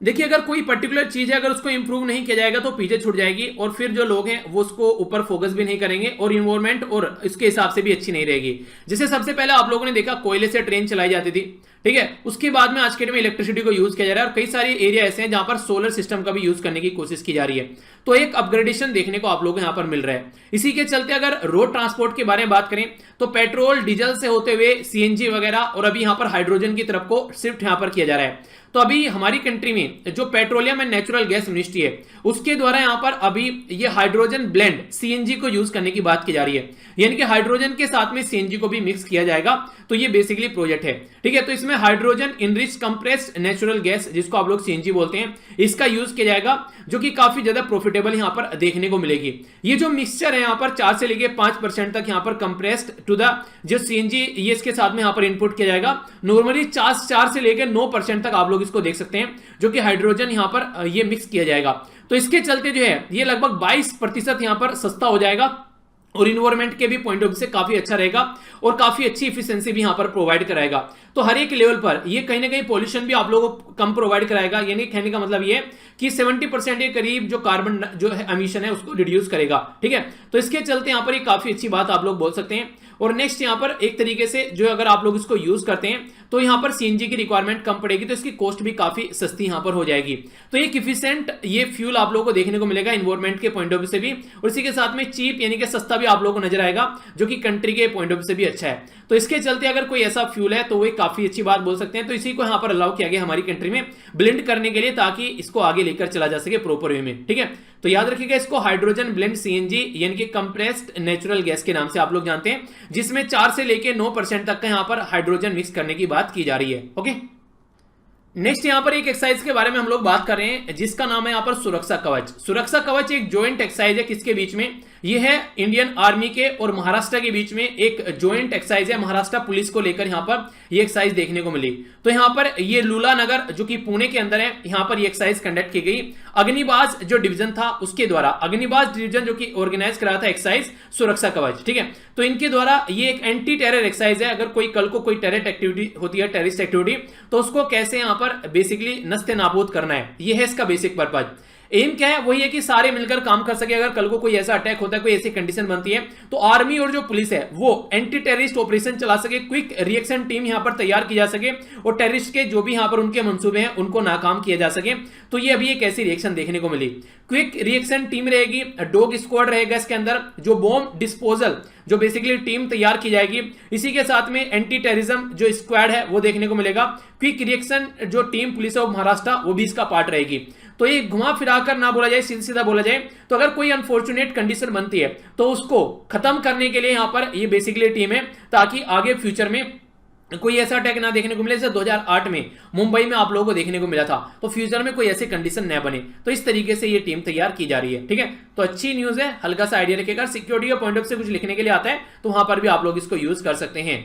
देखिए अगर कोई पर्टिकुलर चीज है, अगर उसको इंप्रूव नहीं किया जाएगा तो पीछे छूट जाएगी, और फिर जो लोग हैं वो उसको ऊपर फोकस भी नहीं करेंगे, और इन्वायरमेंट और इसके हिसाब से भी अच्छी नहीं रहेगी। जैसे सबसे पहले आप लोगों ने देखा कोयले से ट्रेन चलाई जाती थी, ठीक है। उसके बाद में आज के डेट में इलेक्ट्रिसिटी को यूज किया जा रहा है और कई सारे एरिया ऐसे हैं जहां पर सोलर सिस्टम का भी यूज करने की कोशिश की जा रही है। तो एक अपग्रेडेशन देखने को आप लोगों को यहां पर मिल रहा है। इसी के चलते अगर रोड ट्रांसपोर्ट के बारे में बात करें तो पेट्रोल डीजल से होते हुए सीएनजी वगैरह और अभी यहां पर हाइड्रोजन की तरफ को शिफ्ट यहां पर किया जा रहा है। तो अभी हमारी कंट्री में जो petroleum and natural gas ministry है उसके द्वारा यहां पर अभी ये हाइड्रोजन ब्लेंड सीएनजी को यूज करने की बात की जा रही है, यानी कि हाइड्रोजन के साथ में सीएनजी को भी मिक्स किया जाएगा। तो ये बेसिकली प्रोजेक्ट है, ठीक है। तो इसमें hydrogen enrich compressed natural gas, जिसको आप लोग सीएनजी बोलते हैं, इसका यूज किया जाएगा, जो कि काफी ज्यादा प्रॉफिटेबल यहां पर देखने को मिलेगी। ये जो मिक्सचर है यहां पर 4 से लेके 5% तक यहां पर कंप्रेस्ड टू द जो सीएनजी ये इसके साथ में यहां पर इनपुट किया जाएगा। नॉर्मली 4 से लेकर 9% तक आप लोग इसको देख सकते हैं, जो कि हाइड्रोजन यहां पर ये मिक्स किया जाएगा। तो इसके चलते जो है ये लगभग 22% यहां पर सस्ता हो जाएगा और इन्वायरमेंट के भी पॉइंट ऑफ व्यू से काफी अच्छा रहेगा और काफी अच्छी इफिशिएंसी भी यहां पर प्रोवाइड कराएगा। तो हर एक लेवल पर ये कहीं ना कहीं पॉल्यूशन भी आप लोगों को कम प्रोवाइड कराएगा, यानी कहने का मतलब ये कि 70% के करीब जो कार्बन जो है एमिशन है उसको रिड्यूस करेगा, ठीक है। तो इसके चलते यहां पर ये काफी अच्छी बात आप लोग बोल सकते हैं। और नेक्स्ट यहां पर एक तरीके से जो अगर आप लोग इसको यूज करते हैं तो यहां पर सीएनजी की रिक्वायरमेंट कम पड़ेगी, तो इसकी कॉस्ट भी काफी सस्ती यहां पर हो जाएगी। तो एक इफिशिएंट ये फ्यूल आप लोगों को देखने को मिलेगा एनवायरमेंट के पॉइंट ऑफ व्यू से भी, और इसी के साथ में चीप यानी कि सस्ता भी आप लोगों को नजर आएगा, जो कि कंट्री के पॉइंट ऑफ व्यू से भी अच्छा है। तो इसके चलते अगर कोई ऐसा फ्यूल है तो वो काफी अच्छी बात बोल सकते हैं। तो इसी को यहां पर अलाउ किया गया हमारी कंट्री में ब्लेंड करने के लिए, ताकि इसको आगे लेकर चला जा सके प्रॉपर वे में, ठीक है। तो याद रखिएगा इसको हाइड्रोजन ब्लेंड सीएनजी यानी कि कंप्रेस्ड नेचुरल गैस के नाम से आप लोग जानते हैं, जिसमें 4 से लेके 9% तक का यहां पर हाइड्रोजन मिक्स करने की बात की जा रही है। ओके, नेक्स्ट यहां पर एक एक्सरसाइज के बारे में हम लोग बात कर रहे हैं, जिसका नाम है यहां पर सुरक्षा कवच। सुरक्षा कवच एक ज्वाइंट एक्सरसाइज है, किसके बीच में? ये है इंडियन आर्मी के और महाराष्ट्र के बीच में एक ज्वाइंट एक्सरसाइज है, महाराष्ट्र पुलिस को लेकर यहां पर ये एक्सरसाइज देखने को मिली। तो यहां पर ये लूला नगर जो कि पुणे के अंदर है, यहां पर ये एक्सरसाइज कंडक्ट की गई। अग्निबाज जो डिवीजन था उसके द्वारा, अग्निबाज डिवीजन जो कि ऑर्गेनाइज करा था एक्सरसाइज सुरक्षा कवच, ठीक है। तो इनके द्वारा ये एक एंटी टेरर एक्सरसाइज है। अगर कोई कल को कोई टेरर एक्टिविटी होती है, टेररिस्ट एक्टिविटी, तो उसको कैसे यहां पर बेसिकली नस्ते नाबूद करना है, ये है इसका बेसिक पर्पज। एम क्या है? वही है कि सारे मिलकर काम कर सके। अगर कल को कोई ऐसा अटैक होता है, कोई ऐसी कंडीशन बनती है, तो आर्मी और जो पुलिस है वो एंटी टेररिस्ट ऑपरेशन चला सके, क्विक रिएक्शन टीम यहां पर तैयार की जा सके और टेररिस्ट के जो भी यहां पर उनके मंसूबे हैं उनको नाकाम किया जा सके। तो ये अभी एक ऐसी रिएक्शन देखने को मिली। क्विक रिएक्शन टीम रहेगी, डॉग स्क्वाड रहेगा इसके अंदर, जो बॉम्ब डिस्पोजल जो बेसिकली टीम तैयार की जाएगी। इसी के साथ में एंटी टेररिज्म जो स्क्वाड है वो देखने को मिलेगा। क्विक रिएक्शन जो टीम पुलिस है महाराष्ट्र, वो भी इसका पार्ट रहेगी। तो ये घुमा फिराकर ना बोला जाए, सीधा सीधा बोला जाए तो अगर कोई अनफॉर्चुनेट कंडीशन बनती है तो उसको खत्म करने के लिए यहां पर ये बेसिकली टीम है, ताकि आगे फ्यूचर में कोई ऐसा अटैक ना देखने को मिले जैसे 2008 में मुंबई में आप लोगों को देखने को मिला था। तो फ्यूचर में कोई ऐसी कंडीशन न बने, तो इस तरीके से ये टीम तैयार की जा रही है, ठीक है। तो अच्छी न्यूज है, हल्का सा आइडिया रखिएगा। सिक्योरिटी के पॉइंट ऑफ से कुछ लिखने के लिए आता है तो वहां पर भी आप लोग इसको यूज कर सकते हैं।